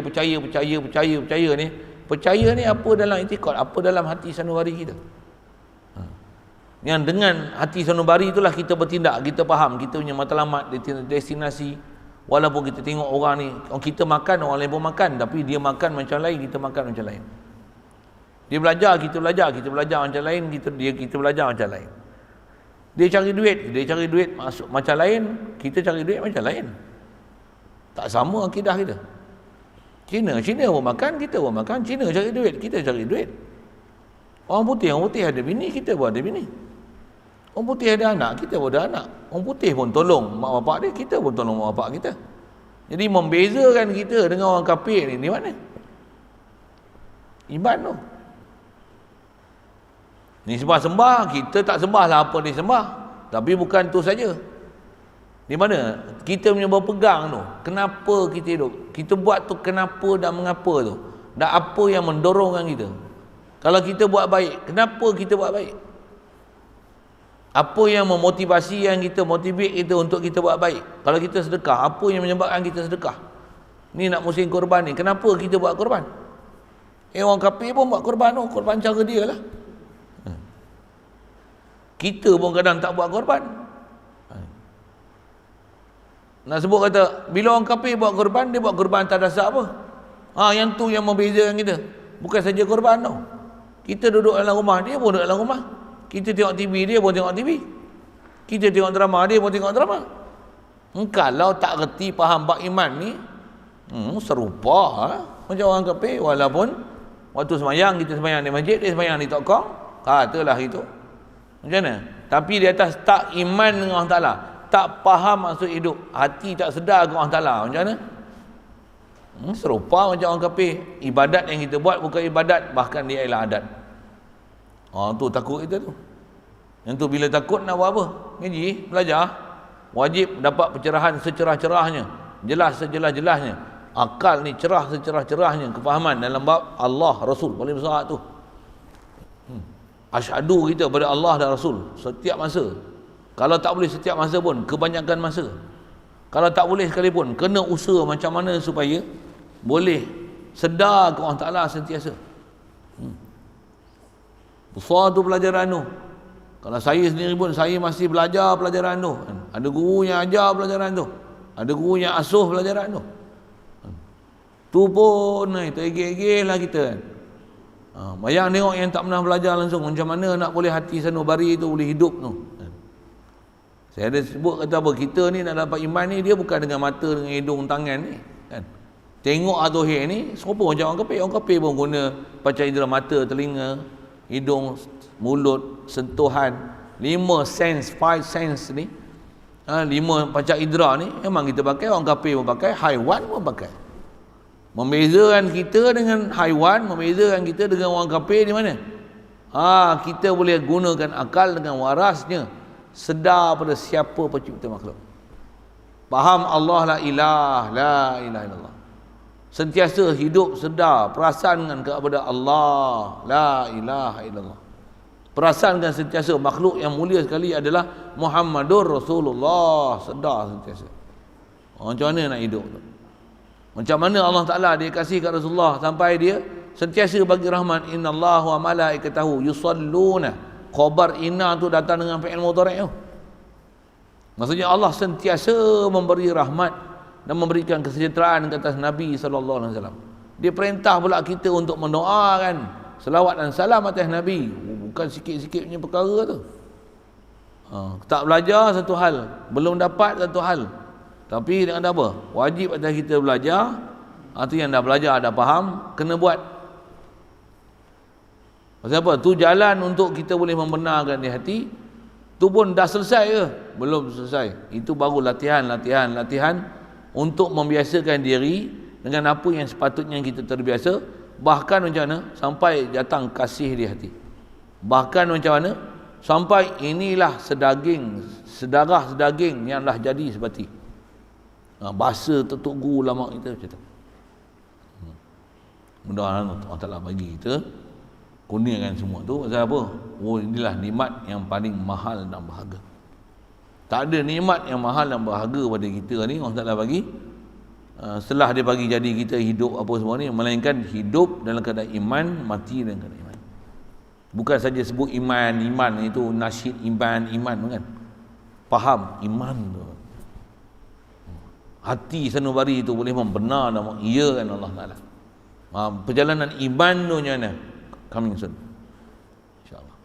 ni. Percaya ni apa dalam itikad, apa dalam hati sanubari kita. Yang dengan hati sanubari itulah kita bertindak, kita faham kita punya matlamat, destinasi. Walaupun kita tengok orang ni, kita makan, orang lain pun makan, tapi dia makan macam lain, kita makan macam lain. Dia belajar, kita belajar macam lain, kita belajar macam lain. Dia cari duit masuk macam lain, kita cari duit macam lain. Tak sama akidah kita. Cina pun makan, kita pun makan. Cina cari duit, kita cari duit. Orang putih ada bini, kita pun ada bini. Orang putih ada anak, kita pun ada anak. Orang putih pun tolong mak bapak dia, kita pun tolong mak bapak kita. Jadi membezakan kita dengan orang kafir ni, di mana? Iman tu. Ni sembah, kita tak sembah lah apa dia sembah. Tapi bukan tu saja. Di mana kita punya berpegang tu, kenapa kita hidup, kita buat tu kenapa dan mengapa tu, dan apa yang mendorongkan kita. Kalau kita buat baik, kenapa kita buat baik, apa yang memotivasi yang kita, motivate kita untuk kita buat baik. Kalau kita sedekah, apa yang menyebabkan kita sedekah. Ni nak musim korban ni, kenapa kita buat korban? Orang kafir pun buat korban tu, korban cara dia lah. Kita pun kadang tak buat korban. Nak sebut kata, bila orang kafir buat korban, dia buat korban atas dasar apa? Yang tu yang membezakan kita. Bukan saja korban tu. Kita duduk dalam rumah, dia pun duduk dalam rumah. Kita tengok TV, dia pun tengok TV. Kita tengok drama, dia pun tengok drama. Kalau tak reti faham bab iman ni, serupa macam orang kafir. Walaupun waktu semayang, kita semayang di masjid, dia semayang di tokong, katalah itu. Macam mana? Tapi di atas tak iman dengan Allah Ta'ala, tak faham maksud hidup, hati tak sedar dengan Allah Ta'ala, macam mana? Serupa macam orang kafir. Ibadat yang kita buat bukan ibadat, bahkan dia ialah adat. Tu takut kita tu. Yang tu bila takut nak buat apa? Ngaji, belajar. Wajib dapat pencerahan secerah-cerahnya, jelas sejelas-jelasnya. Akal ni cerah secerah-cerahnya, kefahaman dalam bab Allah Rasul paling besar tu. Asyhadu kita pada Allah dan Rasul setiap masa. Kalau tak boleh setiap masa pun, kebanyakan masa. Kalau tak boleh sekalipun, kena usaha macam mana supaya boleh sedar ke Allah Ta'ala sentiasa. Besar tu pelajaran tu. Kalau saya sendiri pun, saya masih belajar pelajaran tu. Ada guru yang ajar pelajaran tu, ada guru yang asuh pelajaran tu. Tu pun tergigih lah kita kan. Bayang tengok yang tak pernah belajar langsung, macam mana nak boleh hati sanubari tu boleh hidup tu. Saya ada sebut kata apa, kita ni nak dapat iman ni, dia bukan dengan mata, dengan hidung, tangan ni kan. Tengok atuhir ni serupa macam orang kafir. Orang kafir pun guna panca indera, mata, telinga, hidung, mulut, sentuhan, 5 sense, 5 sense ni, 5 panca indera ni memang kita pakai. Orang kafir pun pakai, haiwan pun pakai. Membezakan kita dengan haiwan, membezakan kita dengan orang kafir di mana? Kita boleh gunakan akal dengan warasnya, sedar pada siapa pencipta makhluk. Faham Allah la ilaha illallah. Sentiasa hidup sedar, perasan dengan kepada Allah la ilaha illallah. Perasan dengan sentiasa makhluk yang mulia sekali adalah Muhammadur Rasulullah, sedar sentiasa. Macam mana nak hidup tu? Macam mana Allah Ta'ala dia kasih kat Rasulullah sampai dia sentiasa bagi rahmat. Innallaha wa malaikatahu yusalluna. Khabar inna tu datang dengan fi'il mudhari' tu. Maksudnya Allah sentiasa memberi rahmat dan memberikan kesejahteraan ke atas Nabi sallallahu alaihi wasallam. Dia perintah pula kita untuk mendoakan selawat dan salam atas Nabi. Bukan sikit-sikit punya perkara tu. Tak belajar satu hal, belum dapat satu hal. Tapi dengan apa? Wajib atas kita belajar. Itu yang dah belajar, dah faham, kena buat. Pasal apa? Tu jalan untuk kita boleh membenarkan di hati. Tu pun dah selesai ke? Belum selesai. Itu baru latihan untuk membiasakan diri dengan apa yang sepatutnya kita terbiasa. Bahkan macam mana? Sampai datang kasih di hati. Bahkan macam mana? Sampai inilah sedarah sedaging yang dah jadi sebati. Bahasa Datuk Guru ulama kita macam tu. Mudah-mudahan Allah Ta'ala bagi kita kurniakan semua tu. Pasal apa? Oh, inilah nikmat yang paling mahal dan berharga. Tak ada nikmat yang mahal dan berharga pada kita ni Allah Ta'ala bagi setelah dia bagi jadi kita hidup apa semua ni, melainkan hidup dalam keadaan iman, mati dalam keadaan iman. Bukan saja sebut iman itu nasyid iman kan. Faham iman tu. Hati sanubari itu boleh membenar dan mengiyakan Allah Ta'ala. Perjalanan iman tu macam mana? Coming soon, InsyaAllah.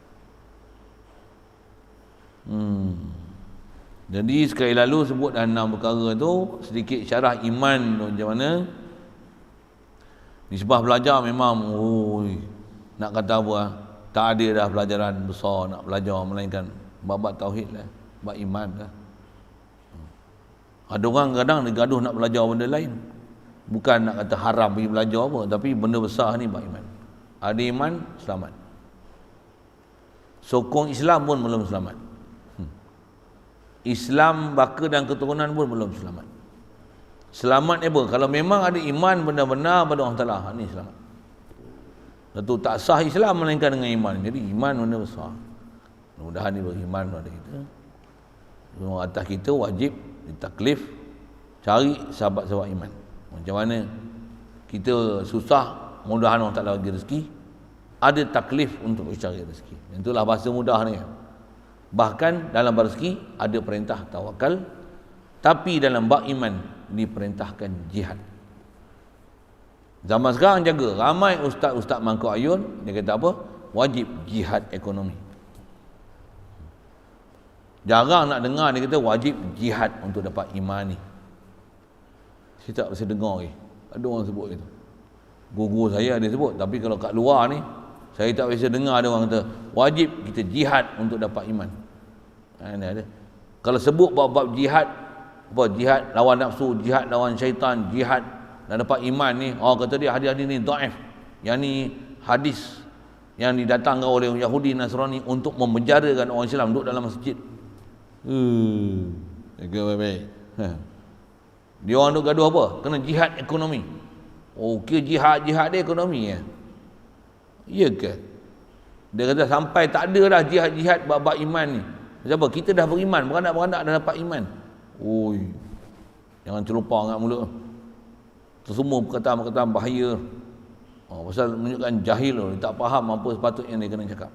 Jadi sekali lalu sebut dah 6 perkara tu. Sedikit syarah iman tu macam mana. Nisbah belajar memang nak kata apa, tak ada dah pelajaran besar nak belajar, melainkan bab tauhid lah, bab iman lah. Ada orang kadang dia gaduh nak belajar benda lain. Bukan nak kata haram pergi belajar apa, tapi benda besar ni bab iman. Ada iman, selamat. Sokong Islam pun belum selamat. Islam, baka dan keturunan pun belum selamat. Selamat apa? Kalau memang ada iman benar-benar pada Allah Ta'ala, ni selamat. Tentu tak sah Islam melainkan dengan iman. Jadi iman benda besar. Mudah-mudahan dia beriman pada kita. Semua atas kita wajib ditaklif cari sahabat-sahabat iman. Macam mana kita susah, mudah-mudahan Allah Ta'ala bagi rezeki, ada taklif untuk mencari rezeki. Itulah bahasa mudah ni. Bahkan dalam rezeki ada perintah tawakal, tapi dalam bab iman diperintahkan jihad. Zaman sekarang jaga, ramai ustaz-ustaz mangkuk ayun dia kata apa? Wajib jihad ekonomi. Jarang nak dengar dia kata wajib jihad untuk dapat iman ni. Saya tak bisa dengar lagi. Ada orang sebut gitu. Guru saya ada sebut, tapi kalau kat luar ni saya tak biasa dengar ada orang kata wajib kita jihad untuk dapat iman. Ada. Kalau sebut bab-bab jihad, apa jihad lawan nafsu, jihad lawan syaitan, jihad dan dapat iman ni, orang kata dia hadis-hadis ni dhaif. Yang ni hadis yang didatangkan oleh Yahudi Nasrani untuk memenjarakan orang Islam duduk dalam masjid. Jaga baik-baik. Dia orang duk gaduh apa? Kena jihad ekonomi. Okey, jihad dia ekonomi ya. Ya ke? Dia kata sampai tak ada dah jihad bab iman ni. Sebab kita dah beriman, beranak-beranak dah dapat iman. Oi. Jangan celupar dengan mulut. Itu semua perkataan-perkataan bahaya. Pasal menunjukkan jahil dia tak faham apa sepatutnya dia kena cakap.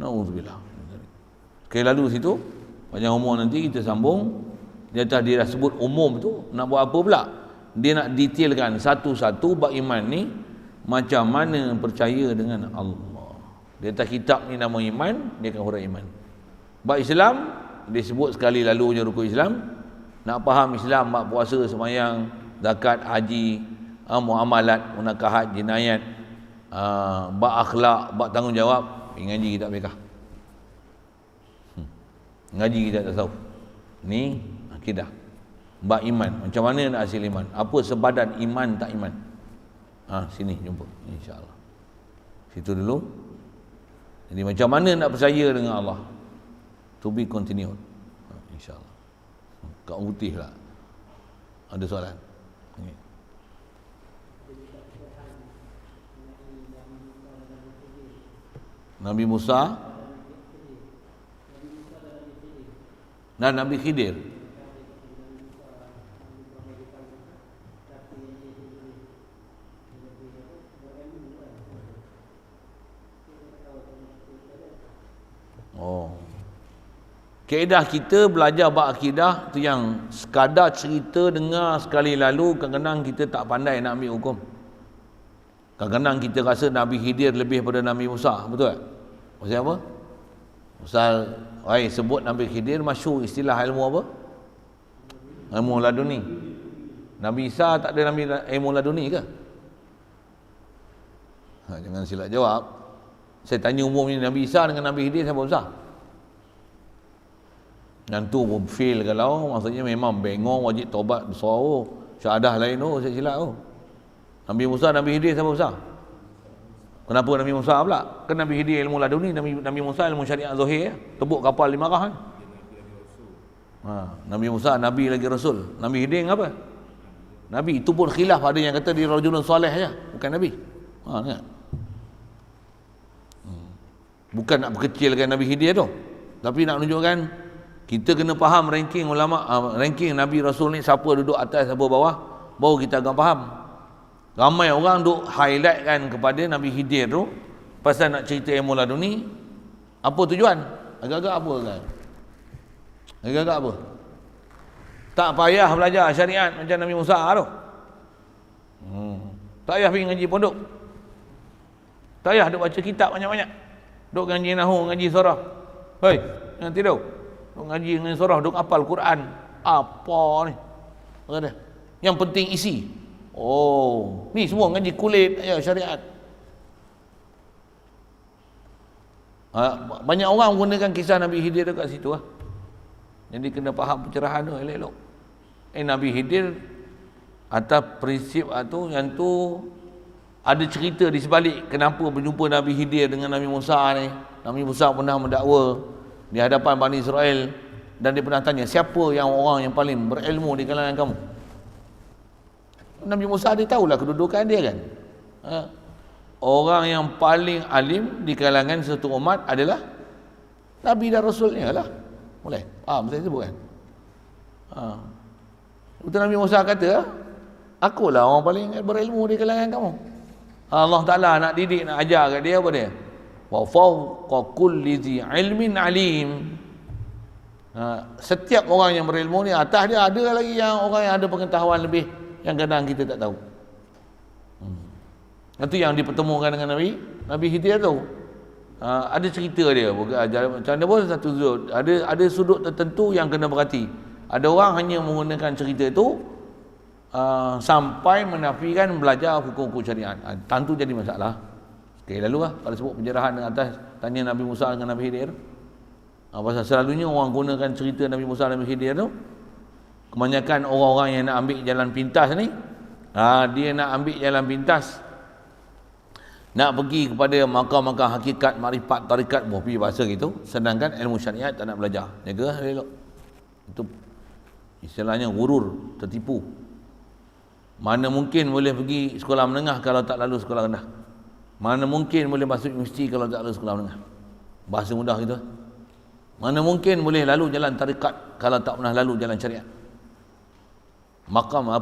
Nauzubillah. Sekali lalu situ, panjang umur nanti kita sambung. Dia dah sebut umum tu, nak buat apa pula? Dia nak detailkan satu-satu bab iman ni, macam mana percaya dengan Allah. Dia atas kitab ni nama iman, dia akan huraikan iman. Bab Islam, dia sebut sekali lalu je rukun Islam. Nak faham Islam, bab puasa, sembahyang, zakat, haji, muamalat, munakahat, jinayat, bab akhlak, bab tanggungjawab, ngaji kitab fiqh. Ngaji kitab tasawuf. Ni akidah. Bab iman, macam mana nak hasil iman? Apa sebadan iman tak iman? Sini jumpa insya-Allah. Situ dulu. Jadi macam mana nak percaya dengan Allah? To be continued. InsyaAllah. Kak putih lah. Ada soalan? Okay. Nabi Musa dan Nabi Khidir. Kaedah kita belajar bab akidah tu yang sekadar cerita dengar sekali lalu, kadang-kadang kita tak pandai nak ambil hukum. Kadang-kadang kita rasa Nabi Khidir lebih daripada Nabi Musa, betul tak? Pasal apa? Pasal sebut Nabi Khidir masyhur istilah ilmu apa? Ilmu laduni. Nabi Isa tak ada ilmu laduni ke? Jangan silap jawab. Saya tanya umum ni, Nabi Isa dengan Nabi Khidir siapa besar? Yang tu pun fail kalau maksudnya memang bengong, wajib taubat besar. Syahadah lain saya silap Nabi Musa, Nabi Khidir siapa besar? Kenapa Nabi Musa pula? Kan Nabi Khidir ilmu laduni, Nabi Musa ilmu syariat zahir, tebuk kapal 5 arah kan? Nabi Musa Nabi lagi Rasul. Nabi Khidir apa? Nabi. Itu pun khilaf, ada yang kata dia rajulun soleh je, bukan Nabi. Kan? Bukan nak berkecilkan Nabi Khidir tu, tapi nak menunjukkan kita kena faham ranking ulama, ranking Nabi Rasul ni, siapa duduk atas, siapa bawah, baru kita akan faham. Ramai orang duk highlight kan kepada Nabi Khidir tu pasal nak cerita ilmu laduni. Apa tujuan? Agak-agak apa kan? Agak-agak apa? Tak payah belajar syariat macam Nabi Musa tu. Tak payah pergi ngaji pondok. Tak payah duk baca kitab banyak-banyak. Duk ngaji nahwu, ngaji surah. Hei, jangan tidur. Duk ngaji dengan surah, duk hafal Quran. Apa ni? Kata, yang penting isi. Ni semua ngaji kulit ya syariat. Banyak orang menggunakan kisah Nabi Khidir dekat situ Jadi kena faham pencerahan tu elok-elok. Nabi Khidir atas prinsip tu, yang tu ada cerita di sebalik kenapa berjumpa Nabi Khidir dengan Nabi Musa ni. Nabi Musa pernah mendakwa di hadapan Bani Israel, dan dia pernah tanya, siapa yang orang yang paling berilmu di kalangan kamu? Nabi Musa dia tahulah kedudukan dia kan. Orang yang paling alim di kalangan satu umat adalah Nabi dan Rasulnya lah. Boleh? Faham saya sebut kan? Betul Nabi Musa kata, akulah orang paling berilmu di kalangan kamu. Allah Ta'ala nak didik, nak ajar kat dia apa dia? Wa fawqa kulli dhi ilmin alim. Setiap orang yang berilmu ni, atas dia ada lagi yang orang yang ada pengetahuan lebih, yang kadang kita tak tahu. Itu yang dipertemukan dengan Nabi Khidir tu. Ada cerita dia, macam mana pun satu sudut. Ada sudut tertentu yang kena berhati. Ada orang hanya menggunakan cerita itu sampai menafikan belajar hukum-hukum syariat. Tentu jadi masalah. Sekali lalu kalau sebut penjarahan dengan atas, tanya Nabi Musa dengan Nabi Khidir. Pasal selalunya orang gunakan cerita Nabi Musa dan Nabi Khidir tu, kebanyakan orang-orang yang nak ambil jalan pintas ni, dia nak ambil jalan pintas, nak pergi kepada makam-makam hakikat, makrifat, tarikat, pergi bahasa gitu, sedangkan ilmu syariat tak nak belajar. Jaga elok. Itu istilahnya gurur, tertipu. Mana mungkin boleh pergi sekolah menengah kalau tak lalu sekolah rendah? Mana mungkin boleh masuk universiti kalau tak lalu sekolah menengah? Bahasa mudah gitu. Mana mungkin boleh lalu jalan tarikat kalau tak pernah lalu jalan syariat? Makam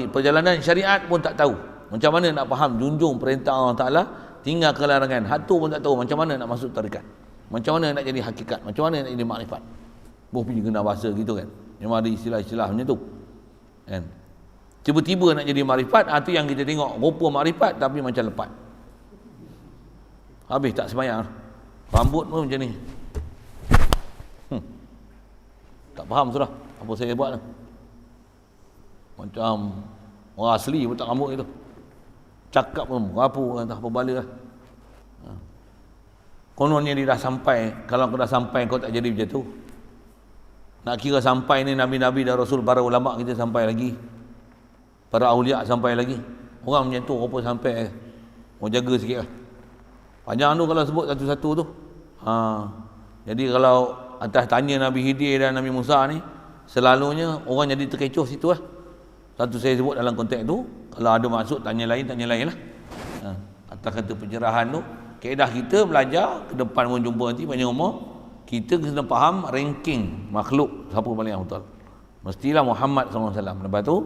perjalanan syariat pun tak tahu. Macam mana nak faham junjung perintah Allah Ta'ala, tinggal ke larangan. Hatu pun tak tahu macam mana nak masuk tarikat, macam mana nak jadi hakikat, macam mana nak jadi makrifat. Pergi guna bahasa gitu kan. Memang ada istilah-istilah macam tu kan. Tiba-tiba nak jadi makrifat, tu yang kita tengok, rupa makrifat tapi macam lepat. Habis tak sembahyang, rambut pun macam ni. Tak faham sudah apa saya buat tu. Macam orang asli pun tak rambut itu. Cakap pun berapu, entah apa bala lah. Kononnya dia dah sampai. Kalau kau dah sampai, kau tak jadi macam tu. Nak kira sampai ni, Nabi-Nabi dan Rasul, para ulama kita sampai lagi, para awliya sampai lagi. Orang macam tu rupa sampai. Mau jaga sikit lah. Panjang tu kalau sebut satu-satu tu. Jadi kalau atas tanya Nabi Khidir dan Nabi Musa ni, selalunya orang jadi terkecoh situ lah. Satu saya sebut dalam konteks tu, kalau ada maksud tanya lain lah. Atas kata pencerahan tu, kaedah kita belajar ke depan pun jumpa nanti banyak umur, kita kena faham ranking makhluk siapa paling yang betul. Mestilah Muhammad SAW. Lepas tu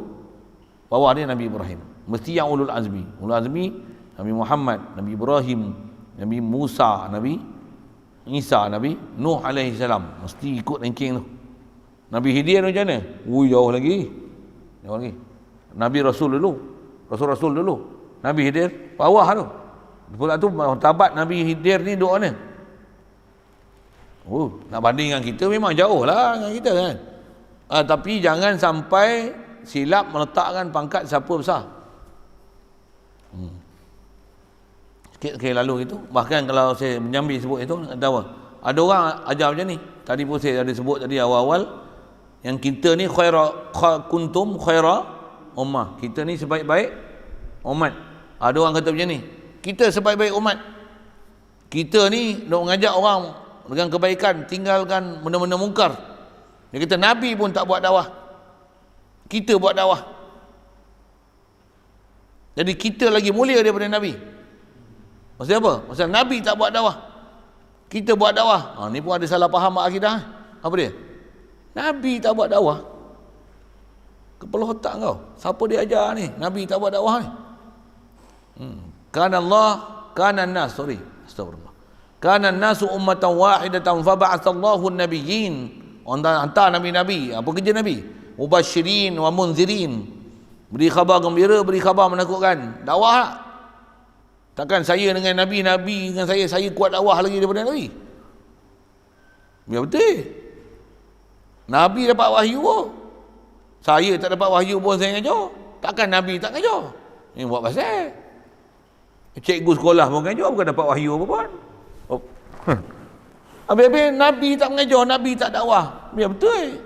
bawah dia Nabi Ibrahim. Mesti yang ulul azmi. Ulul azmi Nabi Muhammad, Nabi Ibrahim, Nabi Musa, Nabi Isa, Nabi Nuh alaihi salam. Mesti ikut ranking tu. Nabi Khidir macam mana? Jauh lagi. Jauh lagi. Nabi Rasul dulu. Rasul dulu. Nabi Khidir bawah tu. Pula tu martabat Nabi Khidir ni duk mana? Nak banding dengan kita memang jauh lah dengan kita kan. Tapi jangan sampai silap meletakkan pangkat siapa besar. Sikit lalu itu, bahkan kalau saya menyambi sebut itu, ada orang ajar macam ni. Tadi pun saya ada sebut tadi awal-awal, yang kita ni kuntum khaira ummah. Kita ni sebaik-baik umat. Ada orang kata macam ni, kita sebaik-baik umat. Kita ni nak mengajak orang dengan kebaikan, tinggalkan benda-benda mungkar. Dia kata Nabi pun tak buat dakwah, kita buat dakwah. Jadi kita lagi mulia daripada Nabi. Maksud apa? Maksud Nabi tak buat dakwah, kita buat dakwah. Ni pun ada salah faham akidah. Apa dia? Nabi tak buat dakwah. Kepala otak kau. Siapa dia ajar ni? Nabi tak buat dakwah ni. Kana nasu ummatan wahidatan fa ba'atsallahu an-nabiyyin. Hantar nabi-nabi. Apa kerja Nabi? Mubasyirin wa munzirin. Beri khabar gembira, beri khabar menakutkan. Dakwah lah. Takkan saya dengan Nabi dengan saya kuat dakwah lagi daripada Nabi? Ya betul. Nabi dapat wahyu pun. Saya tak dapat wahyu pun saya ngajar. Takkan Nabi tak ngajar? Ini buat pasal. Cikgu sekolah pun ngajar, bukan dapat wahyu apa pun. Habis-habis Nabi tak mengajar, Nabi tak dakwah. Ya betul.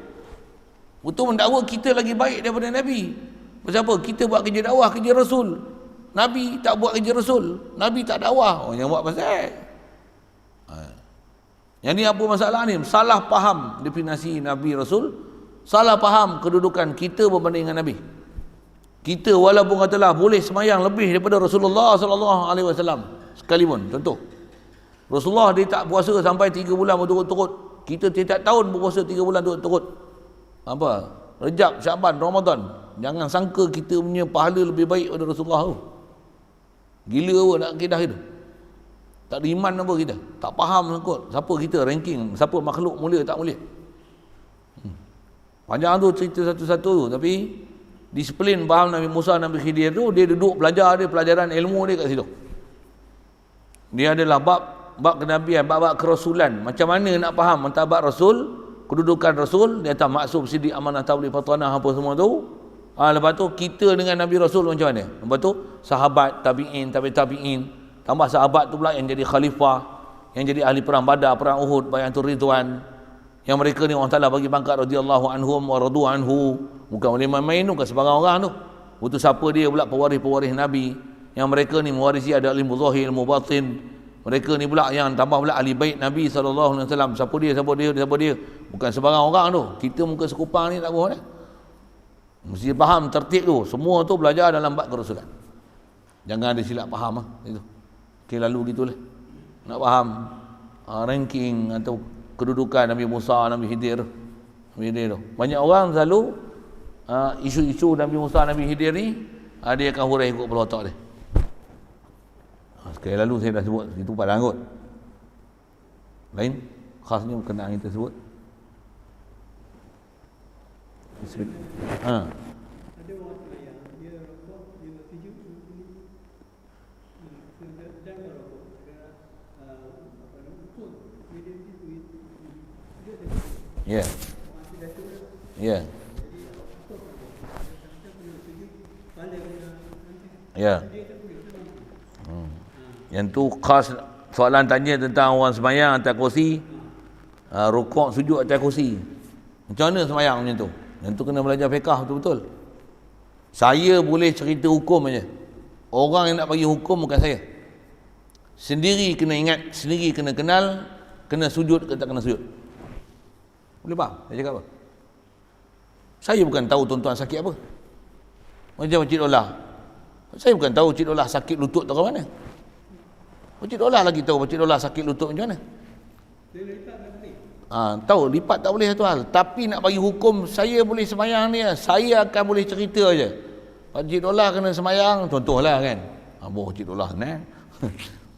Betul mendakwa kita lagi baik daripada Nabi. Pasal apa? Kita buat kerja dakwah, kerja Rasul. Nabi tak buat kerja Rasul. Nabi tak dakwah. Yang buat pasal. Yang ni apa masalah ni? Salah faham definisi Nabi Rasul. Salah faham kedudukan kita berbanding dengan Nabi. Kita walaupun katalah boleh semayang lebih daripada Rasulullah sallallahu alaihi wasallam sekalipun. Contoh, Rasulullah dia tak puasa sampai 3 bulan berturut-turut. Kita tiap tahun berpuasa 3 bulan berturut-turut. Apa? Rejab, Syaban, Ramadan. Jangan sangka kita punya pahala lebih baik daripada Rasulullah tu. Gila apa nak akidah kita? Tak ada iman apa kita? Tak faham kot. Siapa kita ranking? Siapa makhluk mulia tak mulia? Panjang tu cerita satu-satu tu. Tapi disiplin faham Nabi Musa, Nabi Khidir tu, dia duduk belajar dia pelajaran ilmu dia kat situ. Dia adalah bab kenabian, bab kerasulan. Macam mana nak faham martabat Rasul, kedudukan Rasul, dia atas maksum, sidik, amanah, tabligh, fatanah, apa semua tu. Lepas tu kita dengan Nabi Rasul macam mana? Lepas tu sahabat, tabi'in, tabi'in, tambah sahabat tu pula yang jadi khalifah, yang jadi ahli perang Badar, perang Uhud, Bai'atul Ridwan, yang mereka ni Allah Ta'ala bagi pangkat radhiyallahu anhum wa radu anhu. Bukan boleh main-main tu, bukan sebarang orang tu. Itu siapa dia pula? Pewaris-pewaris Nabi, yang mereka ni mewarisi ada ilmu zahir, ilmu batin. Mereka ni pula yang tambah pula ahli bait Nabi SAW. Siapa dia? Bukan sebarang orang tu. Kita muka sekupang ni tak boleh. Mesti faham tertib tu. Semua tu belajar dalam bab kerasulan. Jangan ada silap faham itu. Okay, lalu gitulah. Nak faham ranking atau kedudukan Nabi Musa, Nabi Khidir tu. Banyak orang selalu isu-isu Nabi Musa, Nabi Khidir ni dia akan hurai ikut kepala otak dia. Sekali lalu saya dah sebut itu padang kot. Lain khasnya berkenaan kita sebut. Ada orang semayang, dia rokok, dia sejuk, dan rokok, ukur, dia ya. Ya. Ya. Yang tu khas soalan tanya tentang orang semayang atas kursi, rukuk sujud atas kursi. Macam mana semayang macam tu? Yang tu kena belajar fiqah betul-betul. Saya boleh cerita hukum aja. Orang yang nak bagi hukum bukan saya. Sendiri kena ingat, sendiri kena kenal, kena sujud ke tak kena sujud. Boleh faham saya cakap apa? Saya bukan tahu tuan-tuan sakit apa. Macam Cik Dolah. Saya bukan tahu Cik Dolah sakit lutut atau mana. Cik Dolah lagi tahu Cik Dolah sakit lutut macam mana. Tahu lipat tak boleh satu hal. Tapi nak bagi hukum saya boleh semayang ni, saya akan boleh cerita aja. Cik Dolah kena semayang, contohlah kan. Boh Cik Dolah kena.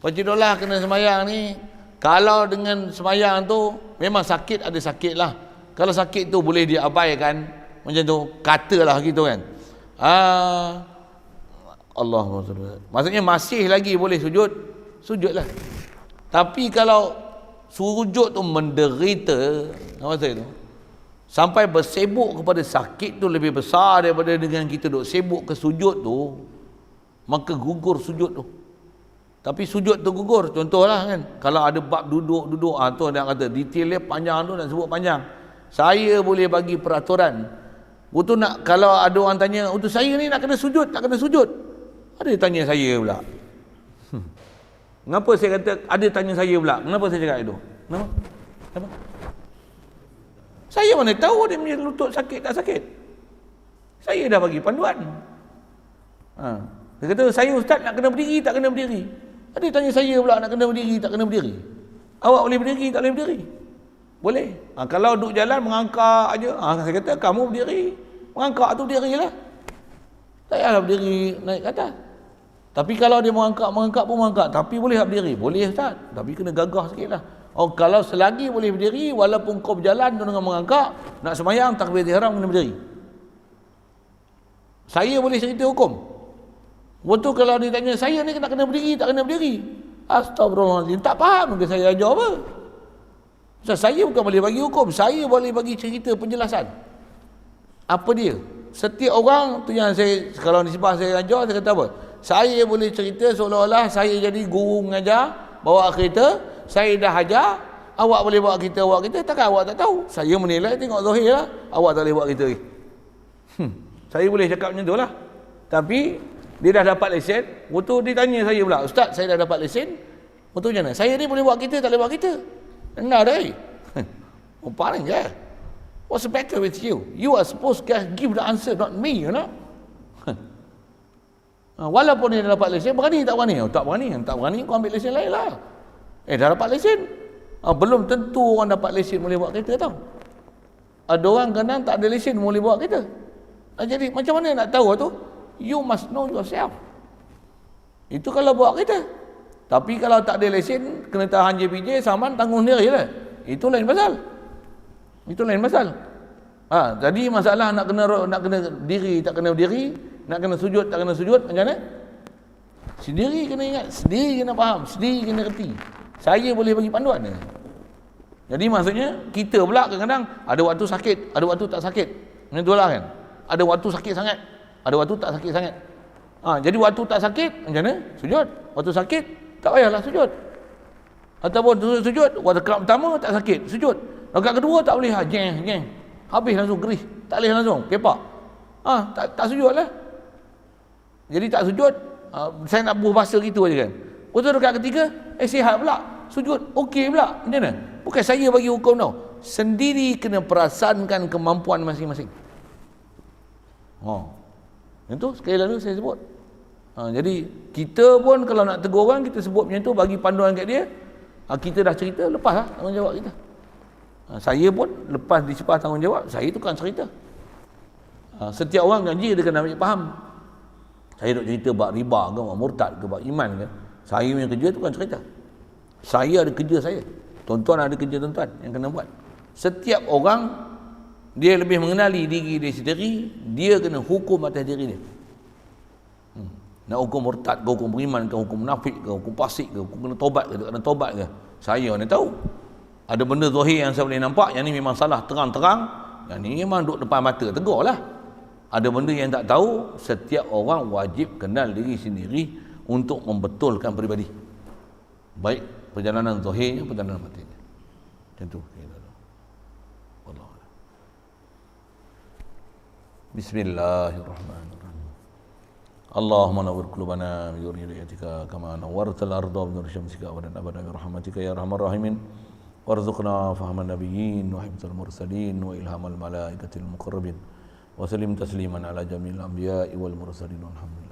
Cik Dolah kena semayang ni, Kalau dengan sembahyang tu memang sakit, ada sakit lah. Kalau sakit tu boleh diabaikan, macam tu katalah gitu kan. Allahumma salli. Maksudnya masih lagi boleh sujud, sujudlah. Tapi kalau sujud tu menderita, apa maksud tu? Sampai bersibuk kepada sakit tu lebih besar daripada dengan kita duk sibuk ke sujud tu, maka gugur sujud tu. Tapi sujud tu gugur, contohlah kan, kalau ada bab duduk tu nak kata detailnya panjang tu nak sebut panjang. Saya boleh bagi peraturan. Betul nak, kalau ada orang tanya, untuk saya ni nak kena sujud, tak kena sujud. Ada tanya saya pula. Kenapa saya kata ada tanya saya pula? Kenapa saya cakap itu? Kenapa? Saya mana tahu dia punya lutut sakit tak sakit? Saya dah bagi panduan. Dia kata, saya ustaz nak kena berdiri, tak kena berdiri. Ada tanya saya pula nak kena berdiri, tak kena berdiri. Awak boleh berdiri, tak boleh berdiri? Boleh. Kalau duduk jalan mengangkat aja, saya kata kamu berdiri. Mengangkat tu berdirilah. Tak payahlah berdiri naik ke atas. Tapi kalau dia mengangkat pun mengangkat. Tapi boleh tak berdiri? Boleh ustaz. Tapi kena gagah sikit lah. Kalau selagi boleh berdiri, walaupun kau berjalan dengan mengangkat, nak sembahyang takbiratul ihram kena berdiri. Saya boleh cerita hukum. Betul kalau dia tanya, saya ni nak kena berdiri, tak kena berdiri. Astagfirullahaladzim. Tak faham ke saya ajar apa? Saya bukan boleh bagi hukum, saya boleh bagi cerita penjelasan. Apa dia? Setiap orang tu yang saya, kalau nisbah saya ajar, saya kata apa? Saya boleh cerita seolah-olah saya jadi guru mengajar, bawa kereta, saya dah ajar, awak boleh bawa kereta, takkan awak tak tahu? Saya menilai tengok zahir lah, awak tak boleh bawa kereta ni. Saya boleh cakap macam tu lah. Tapi dia dah dapat lesen, waktu dia tanya saya pula, ustaz saya dah dapat lesen, waktu macam mana? Saya ni boleh bawa kereta, tak boleh bawa kereta? Dengar dah. Paling je. What's the matter with you? You are supposed to give the answer, not me, you know. Walaupun dia dah dapat lesen, berani tak berani? Tak berani, kau ambil lesen lain lah. Dah dapat lesen. Belum tentu orang dapat lesen boleh bawa kereta tau. Ada orang kadang tak ada lesen boleh bawa kereta. Jadi macam mana nak tahu tu? You must know yourself. Itu kalau bawa kereta. Tapi kalau tak ada lesen, kena tahan JPJ, saman tanggung sendiri lah. Itu lain pasal. Jadi masalah nak kena diri, tak kena berdiri, nak kena sujud, tak kena sujud, macam mana? Sendiri kena ingat, sendiri kena faham, sendiri kena reti. Saya boleh bagi panduan dia. Jadi maksudnya, kita pula kadang-kadang ada waktu sakit, ada waktu tak sakit. Macam itulah kan. Ada waktu sakit sangat, ada waktu tak sakit sangat. Jadi waktu tak sakit, macam mana? Sujud. Waktu sakit, tak payahlah sujud. Ataupun sujud, waktu rakaat pertama tak sakit, sujud. Rakaat kedua tak boleh, jeng. Habis langsung gerih, tak boleh langsung, kepak. Tak sujud lah. Jadi tak sujud, saya nak buh bahasa gitu aja kan. Waktu rakaat ketiga, sihat pula, sujud, okey pula. Macam mana? Bukan saya bagi hukum tau. Sendiri kena perasankan kemampuan masing-masing. Itu sekali lalu saya sebut. Jadi kita pun kalau nak tegur orang, kita sebut macam tu, bagi panduan kat dia. Kita dah cerita, lepaslah tanggungjawab kita. Saya pun lepas disipah tanggungjawab, saya tukang cerita. Setiap orang janji dia kena ambil faham. Saya duk cerita bab riba ke, bab murtad ke, bab iman ke. Saya punya kerja tukang cerita. Saya ada kerja saya. Tuan-tuan ada kerja tuan-tuan yang kena buat. Setiap orang dia lebih mengenali diri dia sendiri, dia kena hukum atas diri dia. Nak hukum murtad ke, hukum beriman ke, hukum munafik ke, hukum fasik ke, hukum kena tobat ke, tak kena tobat ke, saya mana tahu. Ada benda zahir yang saya boleh nampak, yang ni memang salah terang-terang, yang ni memang duduk depan mata, tegur lah. Ada benda yang tak tahu, setiap orang wajib kenal diri sendiri untuk membetulkan peribadi, baik perjalanan zahirnya, perjalanan batinnya. Macam tu. Bismillahirrahmanirrahim. Allahumma nawwir qulubana bi nuri hidayatika kama nawwartal arda bi nuri syamsika wa abada bi rahmatika ya arhamar rahimin. Warzuqna fahman nabiyyin wa hifdzal mursalin wa ilhamal malaikatil muqarrabin wa sallim tasliman ala jamil anbiya'i wal mursalin walhamdulillah.